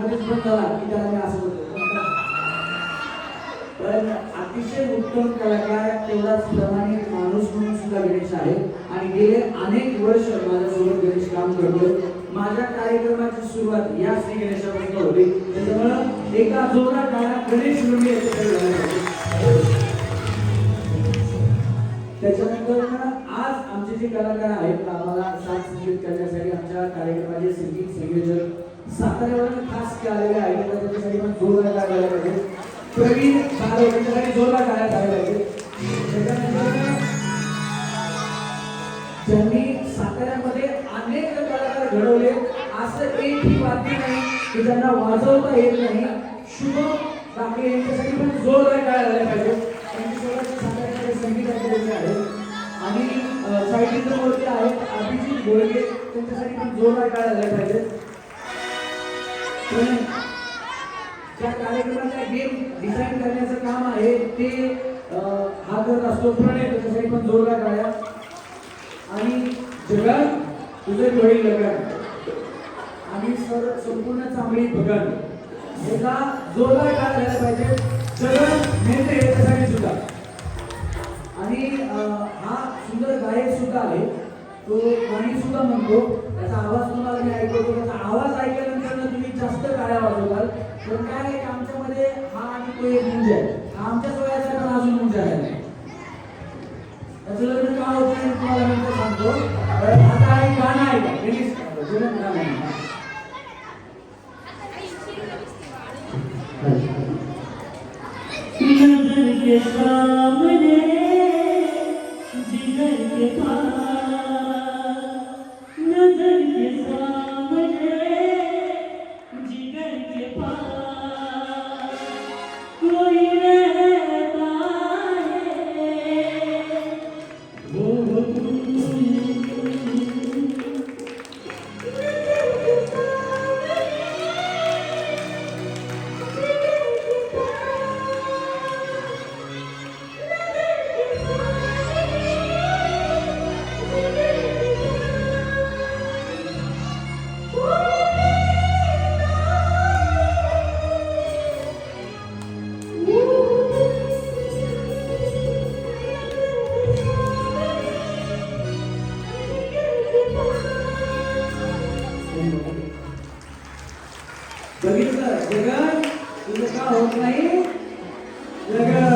मध्येच बंद झाला की त्याला मी असं बोलतो. पण अतिशय उत्तम कलाकार, तेवढाच प्रमाणित माणूस म्हणून सुद्धा गणेश आहे आणि गेले अनेक वर्ष माझ्यासोबत गणेश काम करतोय. माझ्या कार्यक्रमाची सुरुवात या श्री गणेशापासून होती. त्याच्यामुळं एका जोरदार काळात गणेश मुंडे याच्याकडे झाले पाहिजे. त्याच्यानंतर आज आमचे जे कलाकार आहेत आम्हाला साथ संगीत करण्यासाठी आमच्या कार्यक्रमाचे संगीत संयोजक साताऱ्यावरून खास आलेले आहेत. त्याच्यासाठी पण जोरदार करायला पाहिजे. प्रवीण साधव त्यांच्यासाठी जोरदार करायला पाहिजे. त्याच्यानंतर ज्यांनी साताऱ्यामध्ये अनेक कलाकार घडवले, असं एकही वाद्य नाही की ज्यांना वाजवता येत नाही. शुभम काकडे यांच्यासाठी पण जोरदार करायला पाहिजे. त्यांची स्वतःची साताऱ्यामध्ये संगीत अकादमी आहे आणि साहित्य मूर्ती आहेत अभिजित गोळगे, त्यांच्यासाठी पण जोरदार करायला पाहिजे. ज्या कार्यक्रमाचा गेम डिझाईन करण्याचं काम आहे ते हा करत असतो प्रणय, त्याच्यासाठी पण जोरदार काढा. आणि जगन तुझे वडील लगन आणि संपूर्ण चांगली बघण याचा जोरदार काढायला पाहिजे. जगन नेते त्यासाठी सुद्धा. आणि हा सुंदर गायक सुद्धा आहे, तो गाणी सुद्धा म्हणतो. त्याचा आवाज तुम्हाला मी ऐकवतो. त्याचा आवाज ऐकल्यानंतर तुम्ही जास्त टाळ्या वाजवताल. पण काय आहे आमच्यामध्ये हा आणि तो एक मुंज आहे. आमच्याच वयाचा पण अजून मुंज आहे. त्याचं लग्न का होत नाही तुम्हाला नंतर सांगतो. आता एक गाणं आहे का जुनं गाणं आहे. नजर के सामने जिगर के पास, नजर के सामने जिगर के पास कोई रहता है वो बघितलं जगन तुझं का होत नाही जगन.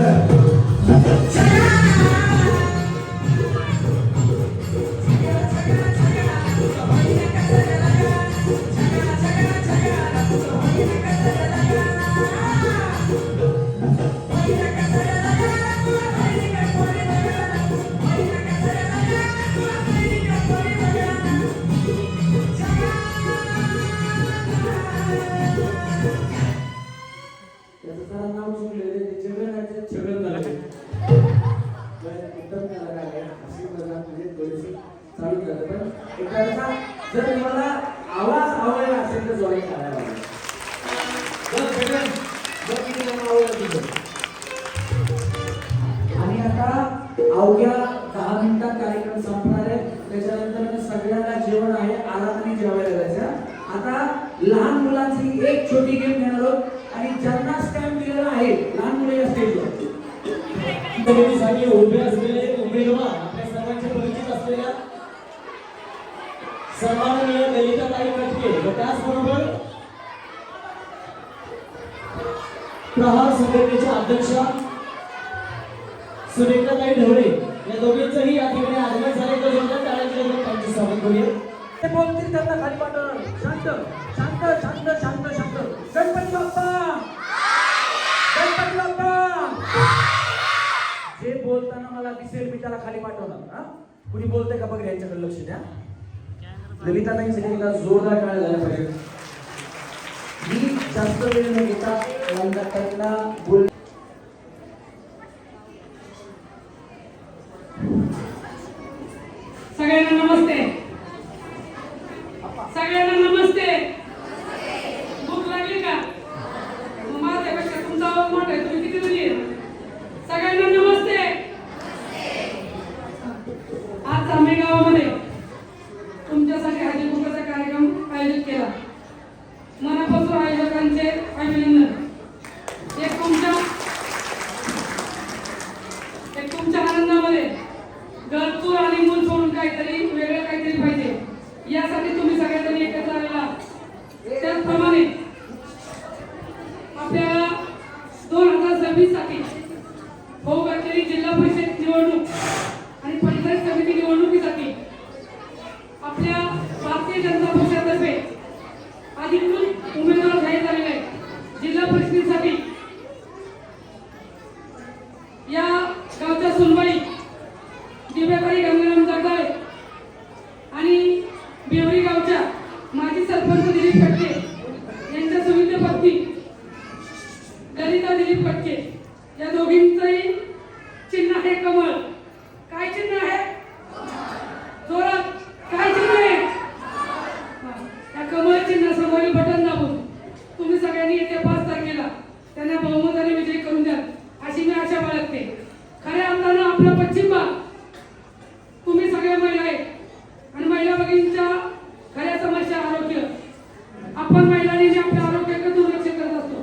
नाव चुकलेले ते जगनाचे छगन झाले. एकदम कलाकार आहे. अशी मजा म्हणजे थोडीशी चालू झालं. पण एखादा जर तुम्हाला आवाज आवडला असेल तर जॉईन करायला पाहिजे. आणि आता अवघ्या 10 मिनिटात कार्यक्रम संपणार आहे. त्याच्यानंतर सगळ्यांना जेवण आहे, आरामाने जेवायला जायचं. आता लहान मुलांची एक छोटी गेम घेणार आहोत आणि ज्यांना स्टॅम्प दिलेला आहे लहान मुले या स्टेजवर खरेदीसाठी उभे असलेले उमेदवार आपल्या सर्वांचे परिचित असलेल्या सन्माननीय ललिताताई कटके व त्याचबरोबर प्रहार संघटनेच्या अध्यक्षा सुरेखाताई ढवळे या दोघींचंही या ठिकाणी आगमन झाले. तर जोरदार टाळ्यांच्या गजरात त्यांचे स्वागत करूया. ते बोलतील त्यांना खाली पाठवणार. शांत शांत शांत शांत शांत. गणपती बाप्पा, गणपती बाप्पा. जे बोलताना मला दिसेल मी त्याला खाली पाठवणार. हा कुणी बोलतंय का बघ, यांच्याकडे लक्ष द्या. ललिताताईंसाठी एकदा जोरदार टाळ्या झाल्या पाहिजे. मी जास्त वेळ न घेता ललिताताईंना बोल. सगळ्यांना नमस्ते. सगळ्यांना नमस्ते. भूक लागली का? माझ्यापेक्षा तुमचा आवाज मोठा आहे. तुम्ही किती जणी आहे? सगळ्यांना नमस्ते. आज आम्ही गावामध्ये तुमच्यासाठी हळदी कुंकवाचा कार्यक्रम आयोजित केला. मनापासून आयोजकांनी काहीतरी वेगळं काहीतरी पाहिजे, यासाठी तुम्ही सगळ्यांनी एकत्र आलेला. त्याचप्रमाणे आपल्याला 2026 साठी होऊ घातलेली जिल्हा परिषद निवडणूक आणि पंचायत समिती निवडणुकीसाठी आपल्या भारतीय जनता पक्षातर्फे अधिकृत उमेदवार जाहीर झालेले आहेत. जिल्हा परिषदेसाठी या गावच्या सुनबाई दिव्याताई गंगाराम जगदाळे आणि बेवरी गावच्या माजी सरपंच दिलीप फटके यांच्या सुविधे पत्नी ललिता दिलीप फटके या दोघींचंही चिन्ह आहे कमळ. काय चिन्ह आहे? जोरात काय चिन्ह आहे? त्या कमळ चिन्हासमोरील बटन दाबून तुम्ही सगळ्यांनी येत्या 5 तारखेला त्यांना बहुमताने विजयी करून द्या अशी मी आशा बाळगते. खऱ्या अर्थानं आपला पश्चिम भाग तुम्ही सगळ्या महिला आहेत आणि महिला भगिनींच्या खऱ्या समस्या आरोग्य. आपण महिलांनी आपल्या आरोग्याकडे दुर्लक्ष करत असतो,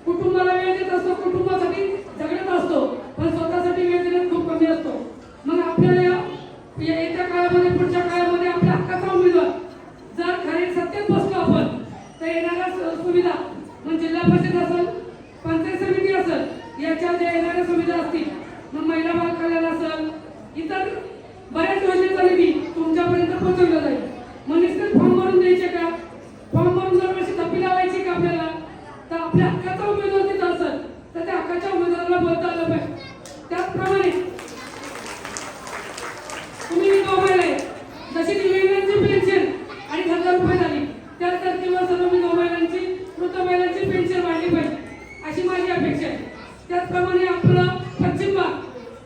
कुटुंबाला वेळ देत असतो, कुटुंबासाठी झगडत असतो, पण स्वतःसाठी वेळ देण्यात खूप कमी असतो. मग आपल्याला येत्या काळामध्ये पुढच्या काळामध्ये आपल्या हक्काचा उमेदवार जर खरे सत्तेत बसलो आपण तर येणाऱ्या सुविधा मग जिल्हा परिषद असेल, पंचायत समिती असेल, याच्या ज्या येणाऱ्या सुविधा असतील, मग महिला बाल कल्याण असेल, इतर बऱ्याच योजनेचा निधी तुमच्यापर्यंत पोहोचवला जाईल. मग नुसतं फॉर्म भरून द्यायचे का? फॉर्म भरून दरवर्षी थप्पी लावायची का आपल्याला? तर आपल्या हक्काचा उमेदवार तिथं असेल तर त्या हक्काच्या उमेदवाराला बोलता आलं पाहिजे. त्याचप्रमाणे तुम्ही विधवा महिला आहे, जशी दिव्यांगांची पेन्शन 2,500 रुपये झाली त्याच धर्तीवर सर्व विधवा महिलांची, वृद्ध महिलांची पेन्शन वाढली पाहिजे अशी माझी अपेक्षा आहे. त्याचप्रमाणे आपला पश्चिम भाग,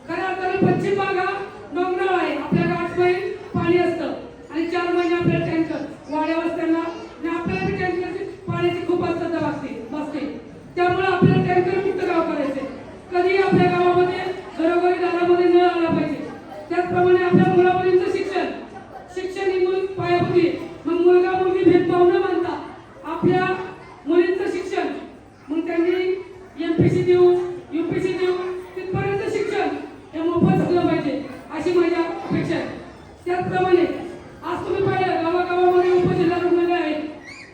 खऱ्या अर्थानं पश्चिम भाग हा डोंगराळ आहे. आपल्याला 8 महिने पाणी असतं आणि 4 महिने आपल्याला टँकर वाड्या वस्त्यांना आणि आपल्याला टँकरची पाण्याची खूप असतात बसते. त्यामुळे आपल्याला टँकर मुक्त गाव करायचे. कधी आपल्या गावामध्ये घरोघरी दारामध्ये नळ आला पाहिजे. त्याचप्रमाणे आपल्या मुलामुलींचं शिक्षण ही मूल पायाभूत. मग मुलगा मुलगी भेदभाव न मानता आपल्या मुलींचं शिक्षण मग त्यांनी MPSC देऊ, UPSC देऊ, तिथपर्यंत शिक्षण हे मोफत झालं पाहिजे अशी माझी अपेक्षा आहे. त्याचप्रमाणे आज तुम्ही पाहिलं गावागावामध्ये उपजिल्हा रुग्णालय आहे,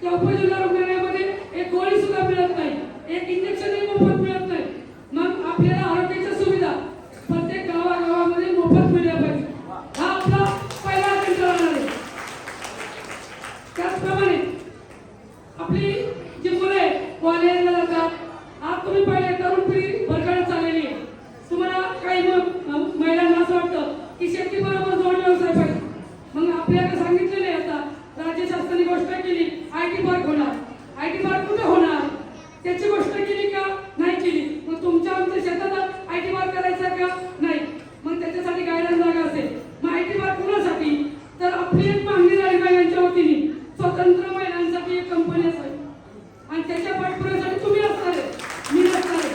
त्या उपजिल्हा रुग्णालयामध्ये एक गोळी सुद्धा मिळत नाही, एक इंजेक्शनही मोफत मिळत नाही. मग आपल्याला आरोग्याच्या सुविधा प्रत्येक गावागावामध्ये मोफत मिळल्या पाहिजे. हा आपला पहिला अजेंडा राहणार आहे. त्याचप्रमाणे आपली जी मुलं आहेत कॉलेजला जातात, आज तुम्ही पाहिले तरुण पिढी भरकटत चाललेली आहे. तुम्हाला काही महिलांना असं वाटतं की शेतीबरोबर जोड व्यवसाय पाहिजे. मग आपल्याला सांगितलेलं आहे, आता राज्य शासनाने गोष्ट केली IT पार्क होणार. IT पार्क कुठे होणार त्याची गोष्ट केली का? नाही केली. मग तुमच्या आमच्या शेतात IT पार्क करायचा का? नाही. मग त्याच्यासाठी गायडन्स जागा असेल. मग IT पार्क कुणासाठी? तर आपली एक मागणी झाली महिलांच्या वतीने, स्वतंत्र महिलांसाठी एक कंपनी असावी आणि त्याच्या पाठपुराव्यासाठी तुम्ही असणार आहे, मी नसणार आहे.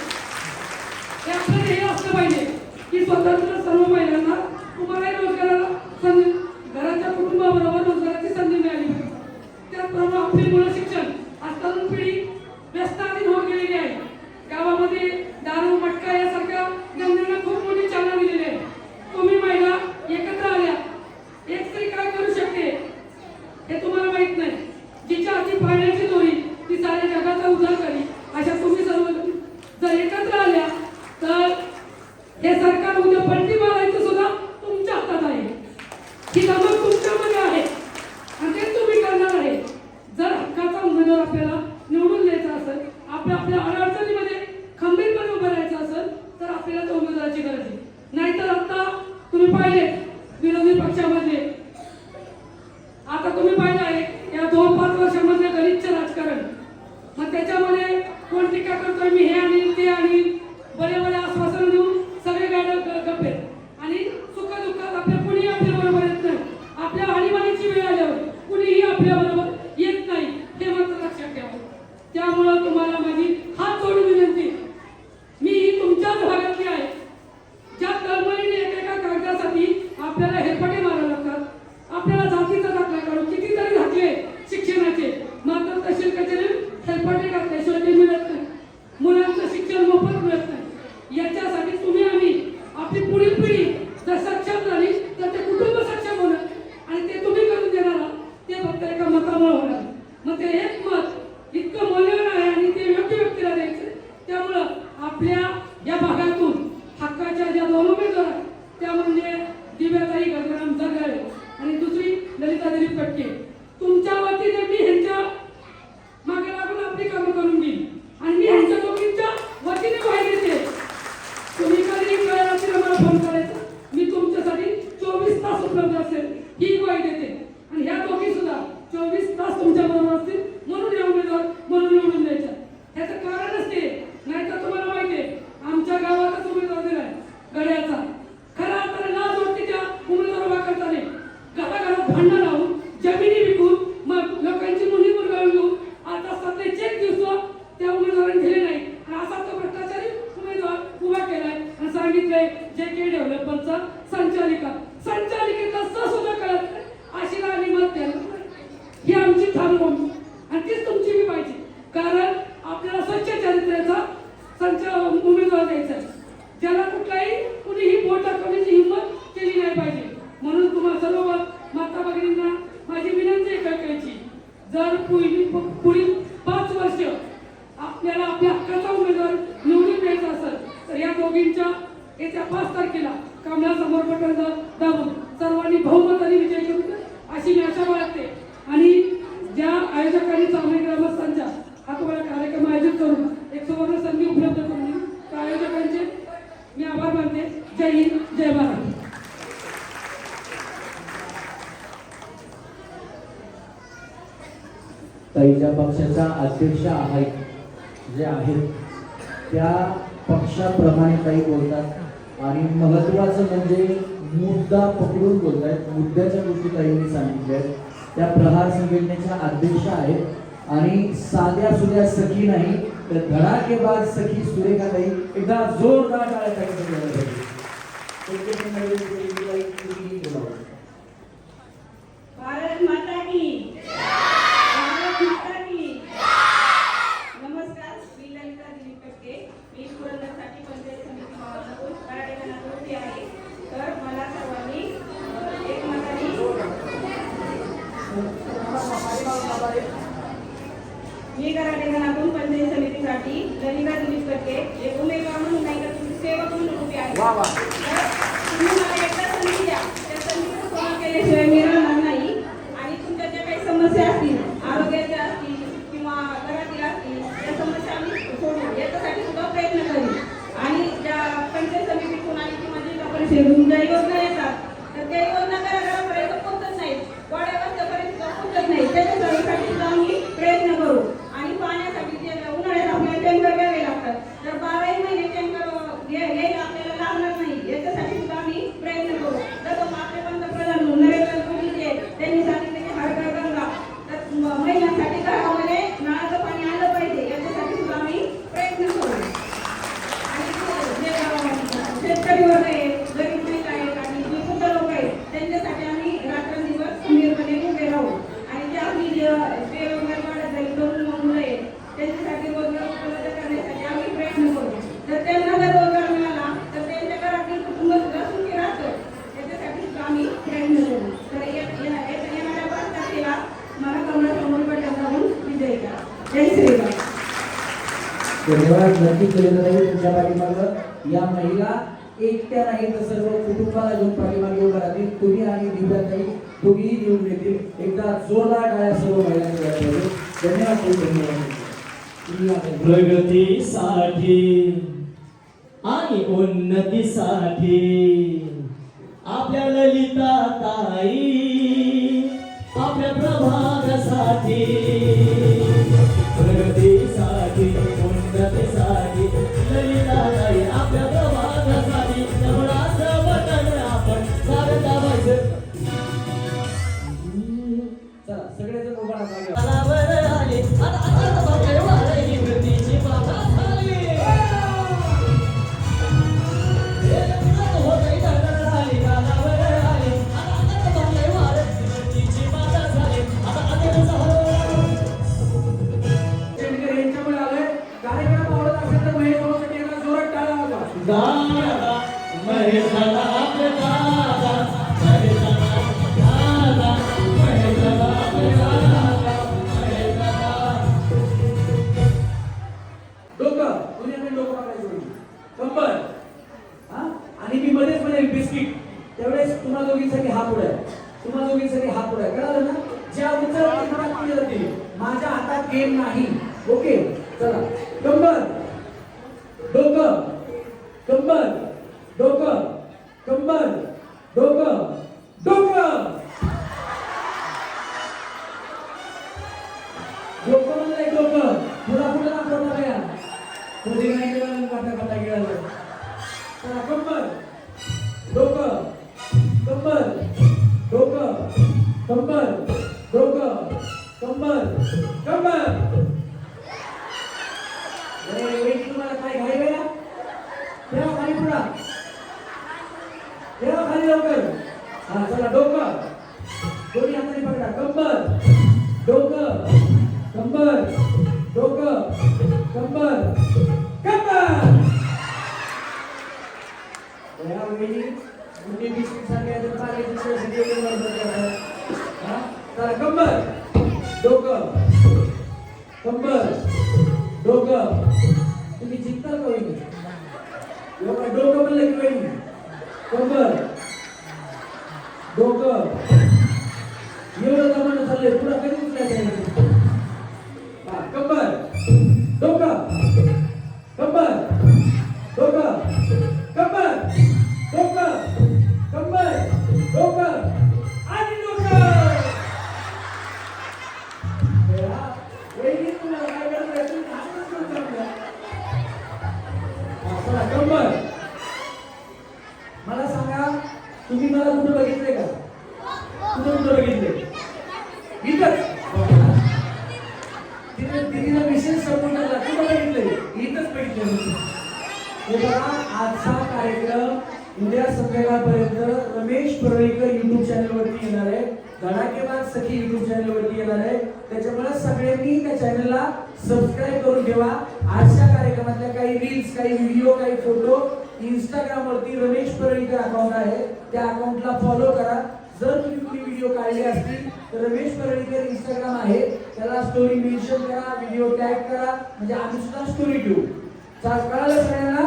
हे आपलं हे असलं पाहिजे की स्वतंत्र सर्व महिलांना तुम्हालाही रोजगाराला संधी, घराच्या कुटुंबाबरोबर रोजगाराची संधी मिळाली पाहिजे. त्याचप्रमाणे आपली मुलं शिक्षण, आज तरुण पिढी व्यसनाधीन होत गेलेली आहे. गावामध्ये दारू मटका यासारख्या गंधर्वांना खूप मोठी चालना दिलेली आहे. तुम्ही महिला एकत्र आल्या, एक स्त्री काय करू शकते हे तुम्हाला माहित नाही. जिच्या हाती पाळण्याची दोरी ती साऱ्या जगाचा उद्धार करी. अशा तुम्ही सर्व जर एकत्र आल्या तर हे सरकार उद्या पलटी मारायचं सुद्धा तुमच्या हातात आहे. ही धमक तुमच्यामध्ये आहे आणि ते तुम्ही करणार आहे. जर हक्काचा उमेदवार आपल्याला निवडून द्यायचा असेल, आपल्या अडचणीमध्ये खंबीरपणे उभं राहायचं असेल तर आपल्याला त्या उमेदवाराची गरज आहे. नाहीतर आता तुम्ही पाहिले विरोधी पक्षामध्ये, आता तुम्ही पाहिलं आहे या 2-5 वर्षांमध्ये गलिच्छ राजकारण. मग त्याच्यामध्ये कोण टीका करतोय मी हे आणि ते आणि बरे आश्वासन देऊन सगळे गाड्या गप्पे आणि सुख दुःखात आपल्या कुणी आपल्या बरोबर येत नाही. जे के डेव्हलपरचा संचालिकेचा सुद्धा कळत नाही. अशी आणि मत ही आमची ठाम भूमी आणि तीच तुमची बी पाहिजे. कारण आपल्याला स्वच्छ चरित्र्याचा उमेदवार द्यायचा आहे, ज्याला कुणीही बोट दाखवण्याची हिंमत केली नाही पाहिजे. म्हणून तुम्हाला सर्व माता भगिनींना माझी विनंती आहे कळकळीची, जर पुढील 5 वर्ष आपल्याला आपल्या हक्काचा उमेदवार निवडून द्यायचा असेल तर या दोघींच्या येत्या 5 तारखेला कमळासमोर बटन दाबून सर्वांनी बहुमताने विजय करू अशी मी आशा बाळगते. आणि ज्या आयोजकांनी चांगले ग्रामस्थांच्या हा तुम्हाला कार्यक्रम आयोजित करून एक सुवर्ण संधी उपलब्ध करून दिली त्या आयोजकांचे मी आभार मानते. जय हिंद, जय महाराष्ट्र. ताई ज्या पक्षाच्या अध्यक्ष जे आहेत त्या पक्षाप्रमाणे ताई बोलतात आणि महत्त्वाचं म्हणजे मुद्दा पकडून बोलतायत. मुद्द्याच्या गोष्टी ताईंनी सांगितल्या आहेत. त्या प्रहार संघटनेच्या अध्यक्ष आहेत आणि साध्या सुध्या सखी नाही तर धडाकेबाज सखी सुरेखा ताई. एकदा जोरदार टाळ्या टाकून भारत माता की नमस्कार, मी ललिता दिलीप कटके. मी पुरंदरसाठी पंचायत समिती भावातून कराटे गणातून आहे. तर मला सर्वांनी एकमताने मी कराटे गणातून पंचायत समितीसाठी ललिता दिलीप कटके एक उमेदवार म्हणून नाही तर तुमची सेवक म्हणून उभी आहे. तुम्ही मला एकदा संधी द्या, त्या संधीचं सोनं केल्याशिवाय मी राहणार नाही. आणि तुमच्या ज्या काही समस्या असतील, आरोग्याच्या असतील किंवा घरातील असतील, त्या समस्या आम्ही सोडू याच्यासाठी सुद्धा प्रयत्न करू. आणि ज्या पंचायत समितीतून आणि किंवा जिल्हा परिषदेतून ज्या योजना येतात तर त्या योजना घराघरापर्यंत पोहोचत नाहीत, वाड्यावरपर्यंत पोहोचत नाही. त्याच्यासाठी सुद्धा आम्ही प्रयत्न करू. आणि पाण्यासाठी जे उन्हाळ्यात आपल्याला टँकर घ्यावे लागतात तर 12 महिने टँकर घ्यायला आपल्याला लागणार नाही. याच्यासाठी सुद्धा आम्ही प्रयत्न करू. जसं आपले पंतप्रधान नरेंद्र मोदी त्यांनी सांगितले की हर घर गंगा, तर महिलांसाठी घरामध्ये नळाचं पाणी आलं पाहिजे याच्यासाठी सुद्धा आम्ही प्रयत्न करू. आणि जे शेतकरी वर्ग आहे, गरीब महिला आहेत आणि जे वृद्ध लोक आहेत त्यांच्यासाठी आम्ही रात्रंदिवस खंबीरपणे उभे राहू. आणि जे आपली बेरोजगार वाढत जाईल तरुण मुलं आहेत त्यांच्यासाठी रोजगार उपलब्ध करण्यासाठी आम्ही प्रयत्न करू. जर त्यांना जर रोजगार मिळाला तर त्यांच्या घरातील कुटुंब सुद्धा सुखी राहतं. याच्यासाठी सुद्धा आम्ही प्रयत्न करू. तर येणाऱ्या 5 तारखेला मला कमळासमोर बटन दाबून विजयी करा. जय श्रीराम. धन्यवाद. नक्की केलेलं नाही तुमच्या पाठीमागं या महिला एकट्या नाही तर सर्व कुटुंबाला घेऊन पाठीमागे उभा राहतील. तुम्ही आणि दिव्याताई दोघीही निवडून येतील. एकदा जोरदार टाळ्या सर्व महिलांनी. धन्यवाद. प्रगतीसाठी आणि उन्नतीसाठी आपल्या ललिता ताई, आपल्या प्रभागासाठी, प्रगतीसाठी उन्नतीसाठी ललिता ताई आपल्या प्रभागासाठी कमळाचं बटन आपण सारं दाबायचं. चला सगळेजण उभा राहा. कालावर आले आता बघाय वारही वृत्तीची बाबा झाली. हे लग्नात होतंय ढळढळ आली. कालावर आले आता बघाय वारही वृत्तीची बाबा झाली. आता शेतकरी यांच्यामुळे आलोय. कार्यक्रम आवडत असेल तर महेश भाऊसाठी यांना जोरात टाळ्या वाजवा. दादा महेश दादा आपले दादा, महेश दादा दादा, महेश दादा आपले दादा, महेश दादा. डोकं दुनियाने डोकं मारायचं कंबर हा. आणि मी मध्येच म्हणेल बिस्किट. त्यावेळेस तुम्हा दोघींसाठी हा पुढे आहे. तुम्हा दोघींसाठी हा पुढे आहे. कळलं ना. ज्या उचलतील मला पुढे जातील. माझ्या हातात गेम नाही. ओके चला. कंबर डोकं, कंबर डोकं, कंबर डोकं, डोकं. डोकं म्हणजे डोकं. पुढा पुढे दाखवणार या. पुढे नाही गेलं काटा काटा गेलं. चला कंबर डोकं, कंबर डोकं, कंबर डोकं, कंबर कंबर. तुम्हाला काय घाई वेळा तेव्हा खाली पुढा ठेवा खाली लवकर. हा चला डोकं दोन्ही हाताने पकडा. कंबर डोकं कंबर डोकं कंबर कंबर. या वेळी मुली बिस्किट सारख्या पाण्याची सोयीसाठी एकदम बरोबर करतात. हा चला कंबर डोकं कंबर डोकं. तुम्ही जिंकता का वहिनी? एवढं डोकं म्हणलं की वहिनी कंबर डोकं एवढं जमानं चाललंय. पुढं कधी उचलायचं? हा कंबर डोकं कंबर डोकं कंबर डोकं कंबर डोकं आणि डोकं. वहिनी तुम्हाला काय करायचं? तुम्ही हातच करून सांगा. हा चला कंबर. मला सांगा तुम्ही मला कुठं बघितलंय का? कुठं बघितलंय? इथंच. तिने विशेष सपोर्ट केला. कुठं बघितलंय? इथंच बघितलंय. हे बघा आजचा कार्यक्रम उद्या संध्याकाळपर्यंत रमेश परळीकर युट्यूब चॅनलवरती येणार आहे. धडाकेबाज सखी युट्यूब चॅनलवरती येणार आहे. त्याच्यामुळे सगळ्यांनी त्या चॅनलला सबस्क्राईब करून ठेवा. आजच्या कार्यक्रमातल्या काही रील्स काही व्हिडिओ काही फोटो इंस्टाग्राम वरती रमेश परळीकर अकाउंट आहे त्या अकाउंटला फॉलो करा. जर तुम्ही कोणी व्हिडिओ काढले असतील तर रमेश परळीकर इंस्टाग्राम आहे त्याला स्टोरी मेन्शन करा व्हिडिओ टॅग करा म्हणजे आम्ही सुद्धा स्टोरी ठेवू. कळालं सगळ्यांना?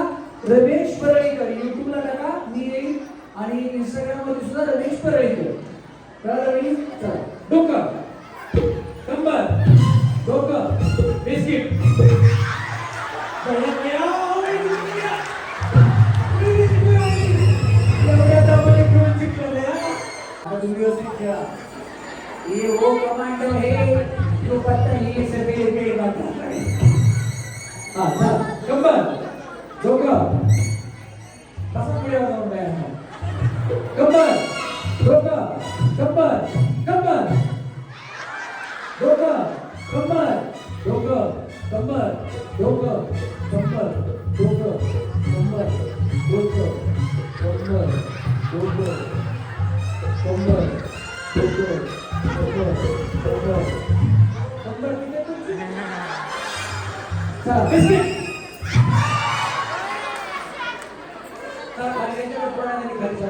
रमेश परळीकर युट्यूबला टाका मी येईल आणि इंस्टाग्राम वरती सुद्धा रमेश परळीकर. कळालं? चला डोकं कंबर डोकं बिस्किट. व्यवस्थित खेळा. ये वो कमांडो है जो पता ही सभी लेके बात करे. हाँ चल कंबर डोकं कसा पुढे जाऊन आहे. कंबर डोकं कंबर कंबर डोकं कंबर डोकं कंबर डोकं कंबर डोकं कंबर डोकं कंबर डोकं कंबर डोकं कंबर कंबर कंबर किती तुमची? चला बिस्किट. चला खाली याच्यावर थोडा नाही खायचा.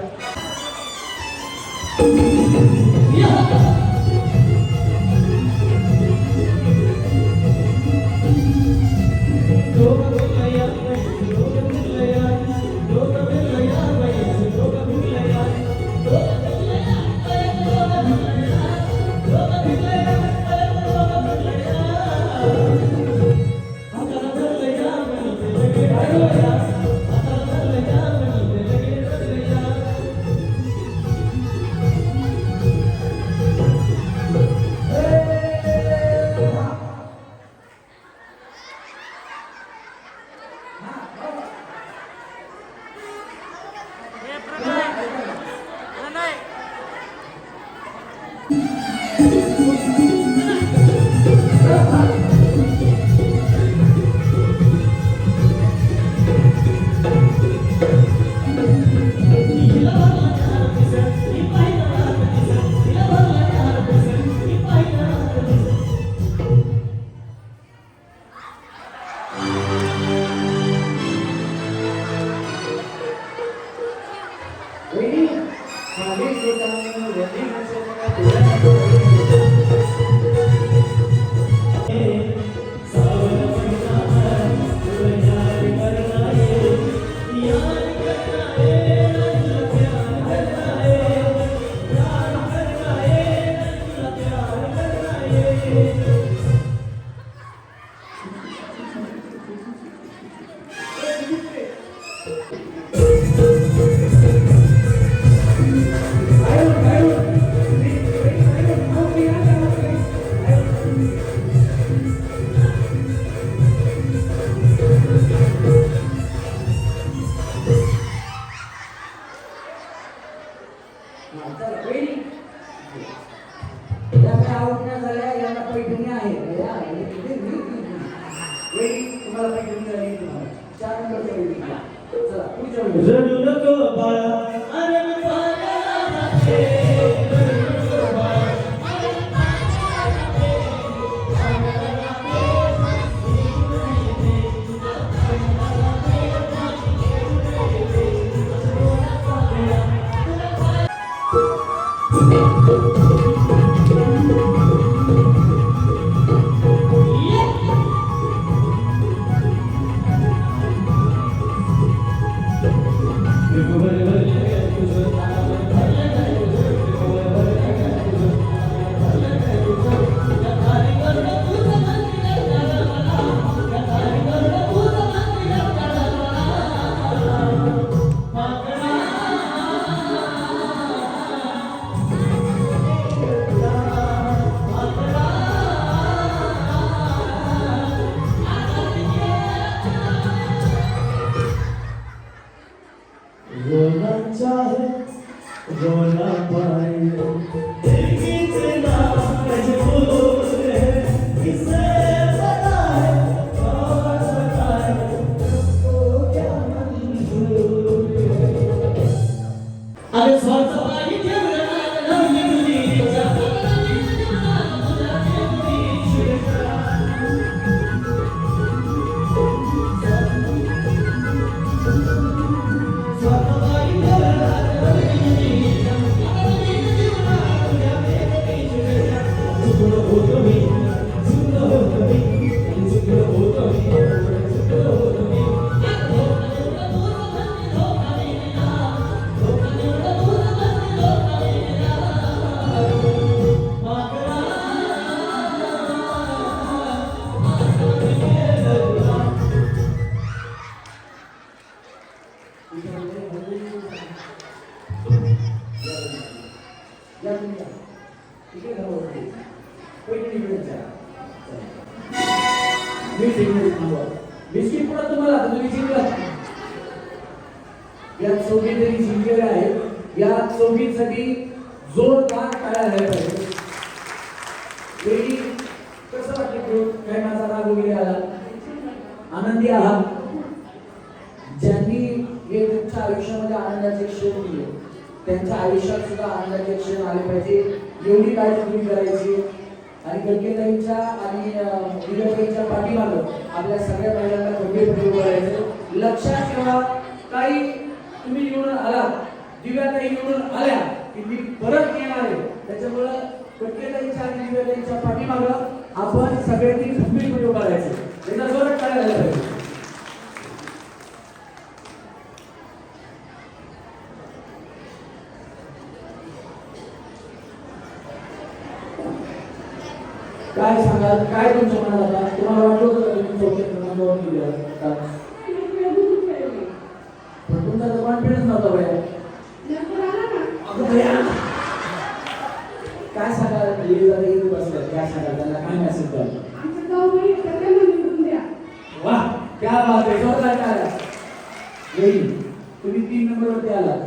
रडू नको बाळा अरे चाहे रोना पाए कितना मजबूर है किसे बताए और बताए तुमको क्या मंजूर है अरे स्वार्थ पाई बिस्किट पुन्हा तुम्हाला तुम्ही जिंकला या चौघी तरी जिंकलेले आहेत या चौघींसाठी जोरदार टाळ्या झाल्या पाहिजे वेळी कसं वाटलं काय माझा राग वगैरे आला आनंदी आहात ज्यांनी हे तुमच्या आयुष्यामध्ये आनंदाचे क्षण दिले त्यांच्या आयुष्यात सुद्धा आनंदाचे क्षण आले पाहिजे एवढी काळजी तुम्ही करायची आणि गंगेताईंच्या आणि दिव्याताईंच्या पाठीमागं आपल्या सगळ्या महिलांना खंबीरपणे उभं राहायचं लक्षात ठेवा काही तुम्ही निवडून आलात दिव्याताई निवडून आल्या की मी परत येणार आहे त्याच्यामुळं गंगेताईंच्या आणि दिव्याताईंच्या पाठीमागं आपण सगळ्यांनी खंबीरपणे उभं राहायचं त्याचा जोरात काय झाला पाहिजे काय सांगाल काय तुमच्या मनात आता तुम्हाला वाटलं होतं तुम्ही चौथ्या क्रमांकावर गेले पण तुमचा तर कॉन्फिडन्स नव्हता भैया अगं भैया काय सांगाल बसलं काय सांगाल त्यांना काय मेसेज द्याल वा क्या बात आहे जोरदार टाळ्या येईल तुम्ही 3 नंबरवरती आलात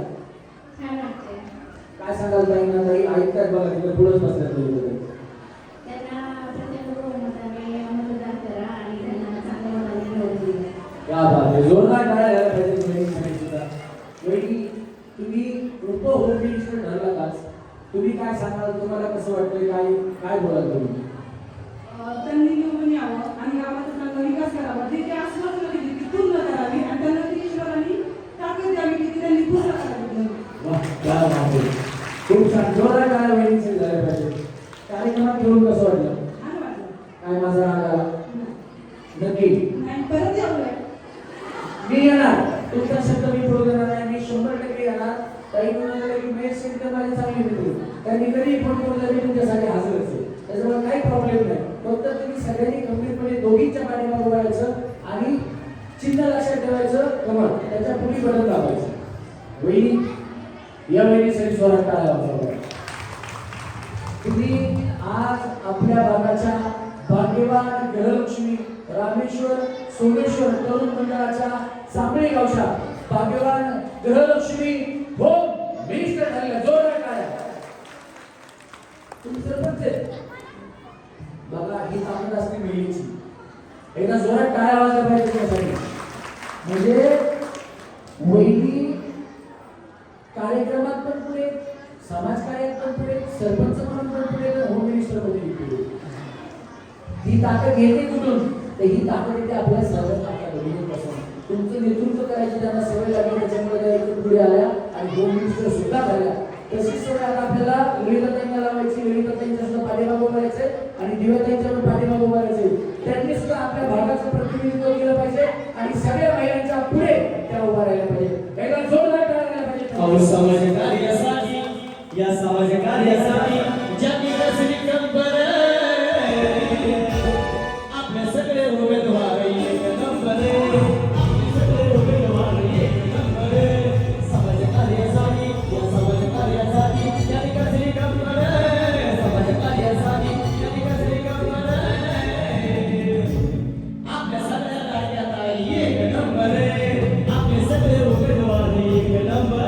काय सांगाल ताईंना ताई ऐकतात बघा तिकडे पुढेच बसल्यात तुम्ही क्या बात है जोरदार टाळ्या झाल्या पाहिजे तुम्ही सुद्धा वहिनी तुम्ही होम मिनिस्टर ठरलात तुम्ही काय सांगाल तुम्हाला कसं वाटतंय काय काय बोलाल तुम्ही त्यांनी निवडून यावं आणि गावाचा चांगला विकास करावा जे जे आश्वासन दिली ती पूर्ण करावी आणि त्यांना ती ईश्वरांनी ताकद द्यावी की त्यांनी पूर्ण करावी वाह क्या बात आहे खूप छान जोरदार टाळ्या वहिनीसाठी झाल्या पाहिजे कार्यक्रमात घेऊन कसं वाटलं छान वाटलं काय माझा राग आला नक्की नाही परत यावं मी येणार तुमचा शब्द मी पुढे देणार नाही मी 100% येणार काही म्हणाले की मेस सेंटर माझी चांगली मित्र त्यांनी कधी फोन केला मी तुमच्यासाठी हजर असेल त्याच्यामुळे काही प्रॉब्लेम नाही फक्त तुम्ही सगळ्यांनी गंभीरपणे दोघींच्या पाठीमागे उभं राहायचं आणि चिन्ह लक्षात ठेवायचं कमळ त्याच्या पुढे बटन दाबायचं वहिनी या वहिनीसाठी स्वरात टाळ्या वाजवा तुम्ही आज आपल्या भागाच्या भाग्यवान गृहलक्ष्मी रामेश्वर सोमेश्वर तरुण मंडळाच्या जांभळी गावच्या भाग्यवान गृहलक्ष्मी होम मिनिस्टर झालेल्या जोरदार टाळ्या तुम्ही सरपंच बघा ही ताकद असते मिळीची एकदा जोरात टाळ्या वाजल्या पाहिजे त्यासाठी म्हणजे वहिनी कार्यक्रमात पण पुढे समाजकार्यात पण पुढे सरपंच म्हणून पण पुढे होम मिनिस्टर मध्ये पुढे ही ताकद येते कुठून तर ही ताकद येते आपल्या सर्व ताकदीपासून तुमचं नेतृत्व करायची त्यांना सवय लागली त्याच्यामुळे त्या इकडे पुढे आल्या आणि होम मिनिस्टर सुद्धा झाल्या तशीच सवय आता आपल्याला ललिताताईंना लावायची ललिताताईंच्या सुद्धा पाठीमागं उभं राहायचंय आणि दिव्याताईंच्या पण पाठीमागं उभं राहायचंय त्यांनी सुद्धा आपल्या भागाचं प्रतिनिधित्व केलं पाहिजे आणि सगळ्या महिलांच्या पुढे त्या उभा राहायला पाहिजे एकदा जोरदार टाळ्या पाहिजे समाज कार्यासाठी या समाज कार्यासाठी ज्यांनी रचली कंबर आपले सगळे उमेदवार एक नंबर आपले सगळे उमेदवार एक नंबर समाज कार्यासाठी या समाज कार्यासाठी ज्यांनी रचली कंबर समाज कार्यासाठी ज्यांनी रचली कंबर आपल्या सगळ्या कार्यात एक नंबर आपले सगळे उमेदवार एक नंबर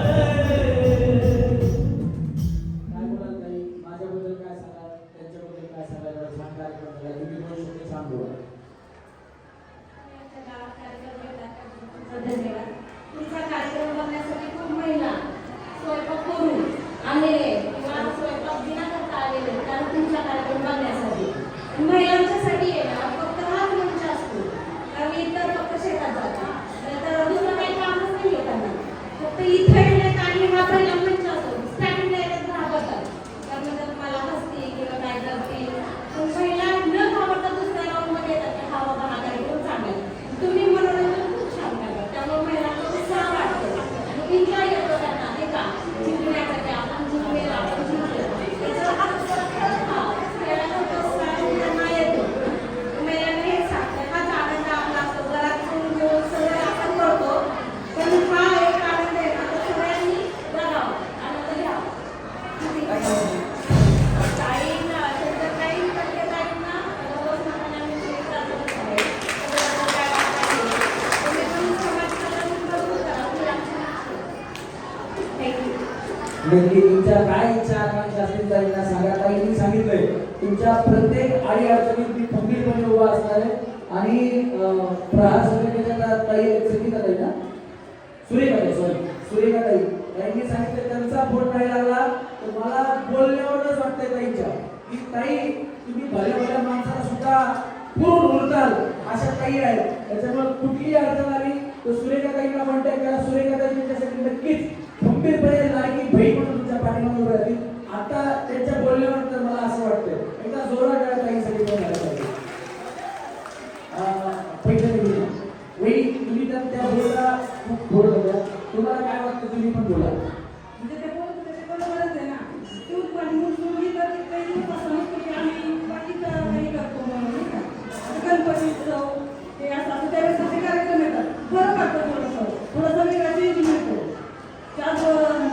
नक्की तुमच्या काय इच्छा आकांक्षा असतील त्यांना सांगा. ताईंनी सांगितलंय तुमच्या प्रत्येक अडी अडचणीत मी खंबीरपणे उभा असणार आहे. आणि प्रहार समितीच्या ताई संगीता ताई ना सुरेखा ताई यांनी सांगितलं त्यांचा फोन नाही लागला तर मला बोलण्यावरच वाटतंय ताईच्या की ताई तुम्ही भल्या भल्या माणसाला सुद्धा पूर्ण बोलताल अशा ताई आहेत. त्याच्यामुळे कुठली अडचण आली तर सुरेखा ताईंना कॉन्टॅक्ट करा. सुरेखा ताई तुमच्यासाठी नक्कीच खंबीरपणे लायकी बहीण म्हणून तुमच्या पाठीमागे उभ्या राहतील. आता त्यांच्या बोलण्यावर तर मला असं वाटतंय एकदा जोरात टाळ्या ताईंसाठी पण झाला पाहिजे. पैठणी वही तुम्ही त्या बोलला खूप बोलत होत्या. तुम्हाला काय वाटतं तुम्ही पण बोला. म्हणजे ते बोलत होते ते बरोबरच आहे ना. ते उत्पादन मुली तर काही दिवसापासूनच की आम्ही बाकीचं काही करतो म्हणून नाही का. आता गणपती उत्सव ते असं त्यावेळेस असे कार्यक्रम येतात. बरं वाटतं थोडंसं वेगळा चेंज मिळतो. त्याच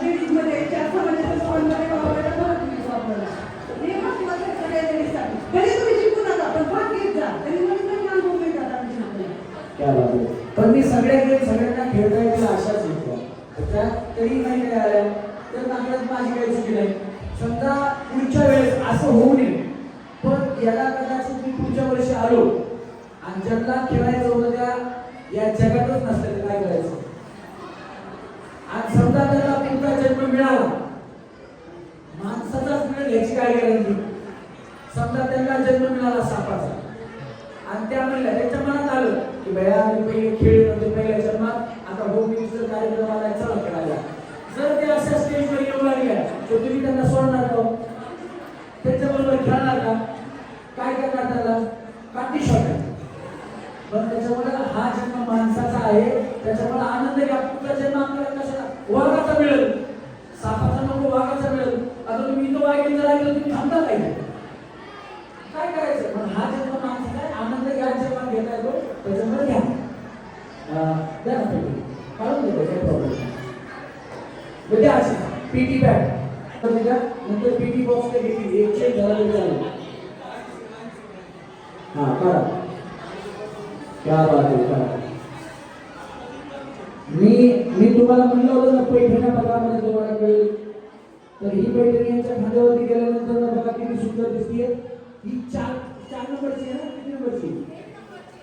लेडीजमध्ये त्या समाजाच्या लोकांमध्ये वावरायला फरक मिळतो आपल्याला. हे महत्त्वाचं आहे सगळ्या लेडीजसाठी. तरी तुम्ही शिकू नका पण भाग घेत जा. तरी नवीन अनुभव मिळतात आम्ही शिकतो. क्या बात आहे. पण मी सगळ्या गेम सगळ्यांना खेळता येतील आशाच होत्या. त्यात तरी नाही काय आल्या तर नागरात माझी काही चुकी नाही. समजा पुढच्या वेळेस असं होऊ नये पण याला कदाचित मी पुढच्या वर्षी आलो आणि ज्यांना खेळायचं होतं त्या या जगातच नसतं ते काय करायचं. आणि समजा त्याला पुढचा जन्म मिळाला माणसाचाच मिळेल याची काय गॅरंटी. समजा त्यांना जन्म मिळाला सापाचा आणि त्या म्हणल्या त्याच्या मनात आलं की भैया मी पहिले खेळ नव्हते पहिल्या जन्मात आता हो मी जर कार्यक्रम आला चला खेळायला. जर ते अशा स्टेजवर येऊ लागल्या तर तुम्ही त्यांना सोडणार का. त्यांच्याबरोबर खेळणार का. काय करणार त्याला काठी शॉट. पण त्याच्यामुळे हा जन्म माणसाचा आहे त्याच्यामुळे आनंद घ्या. पुढचा जन्म आपल्याला कशाला वाघाचा मिळेल. सापाचा नको वाघाचा मिळेल. आता तुम्ही इथं वाघेल जर ऐकलं तुम्ही थांबता पाहिजे काय करायचं. पण हा जन्म माणसाचा आहे. आनंद घ्या जन्म घेता येतो त्याच्यामुळे घ्या. द्या ना पेटी काढून देतो काही प्रॉब्लेम नाही. द्या अशी पीटी बॅग नंतर पीटी बॉक्स ते घेतली एक चेक झाला चालू. हा करा. क्या बात आहे. करा. मी तुम्हाला म्हणलं होतं ना पैठण्या बघामध्ये तुम्हाला कळेल. तर ही पैठणी यांच्या खांद्यावरती गेल्यानंतर बघा किती सुंदर दिसतीये. ही चार नंबरची आहे ना. किती नंबरची.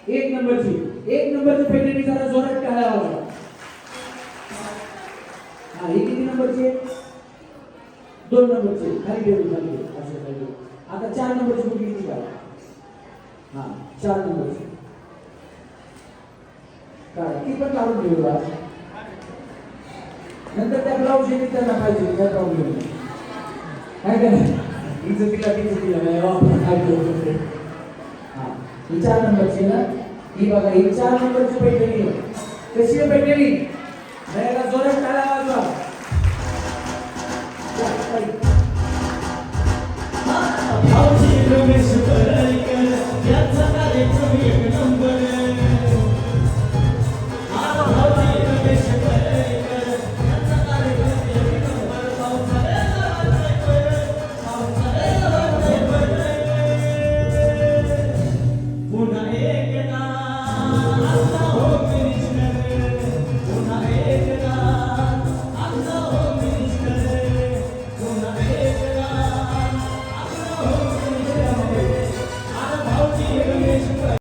1 नंबरची. 1 नंबरची पैठणी जरा जोरात टाळ्या वाजवा. हा ही किती नंबरची आहे. 2 नंबरची. खाली ठेवली खाली असं खाली. आता 4 नंबरची कुठली किती का. हा 4 नंबरची काय ती पण काढून ठेवू. नंतर त्या ब्लाऊज येते त्यांना पाहिजे काय प्रॉब्लेम नाही. काय काय इज्जतीला नाही वापर काय करू. हा ही 4 नंबरची ना. ही बघा ही 4 नंबरची पैठणी आहे. कशी आहे पैठणी. जोरात टाळ्या वाजवा.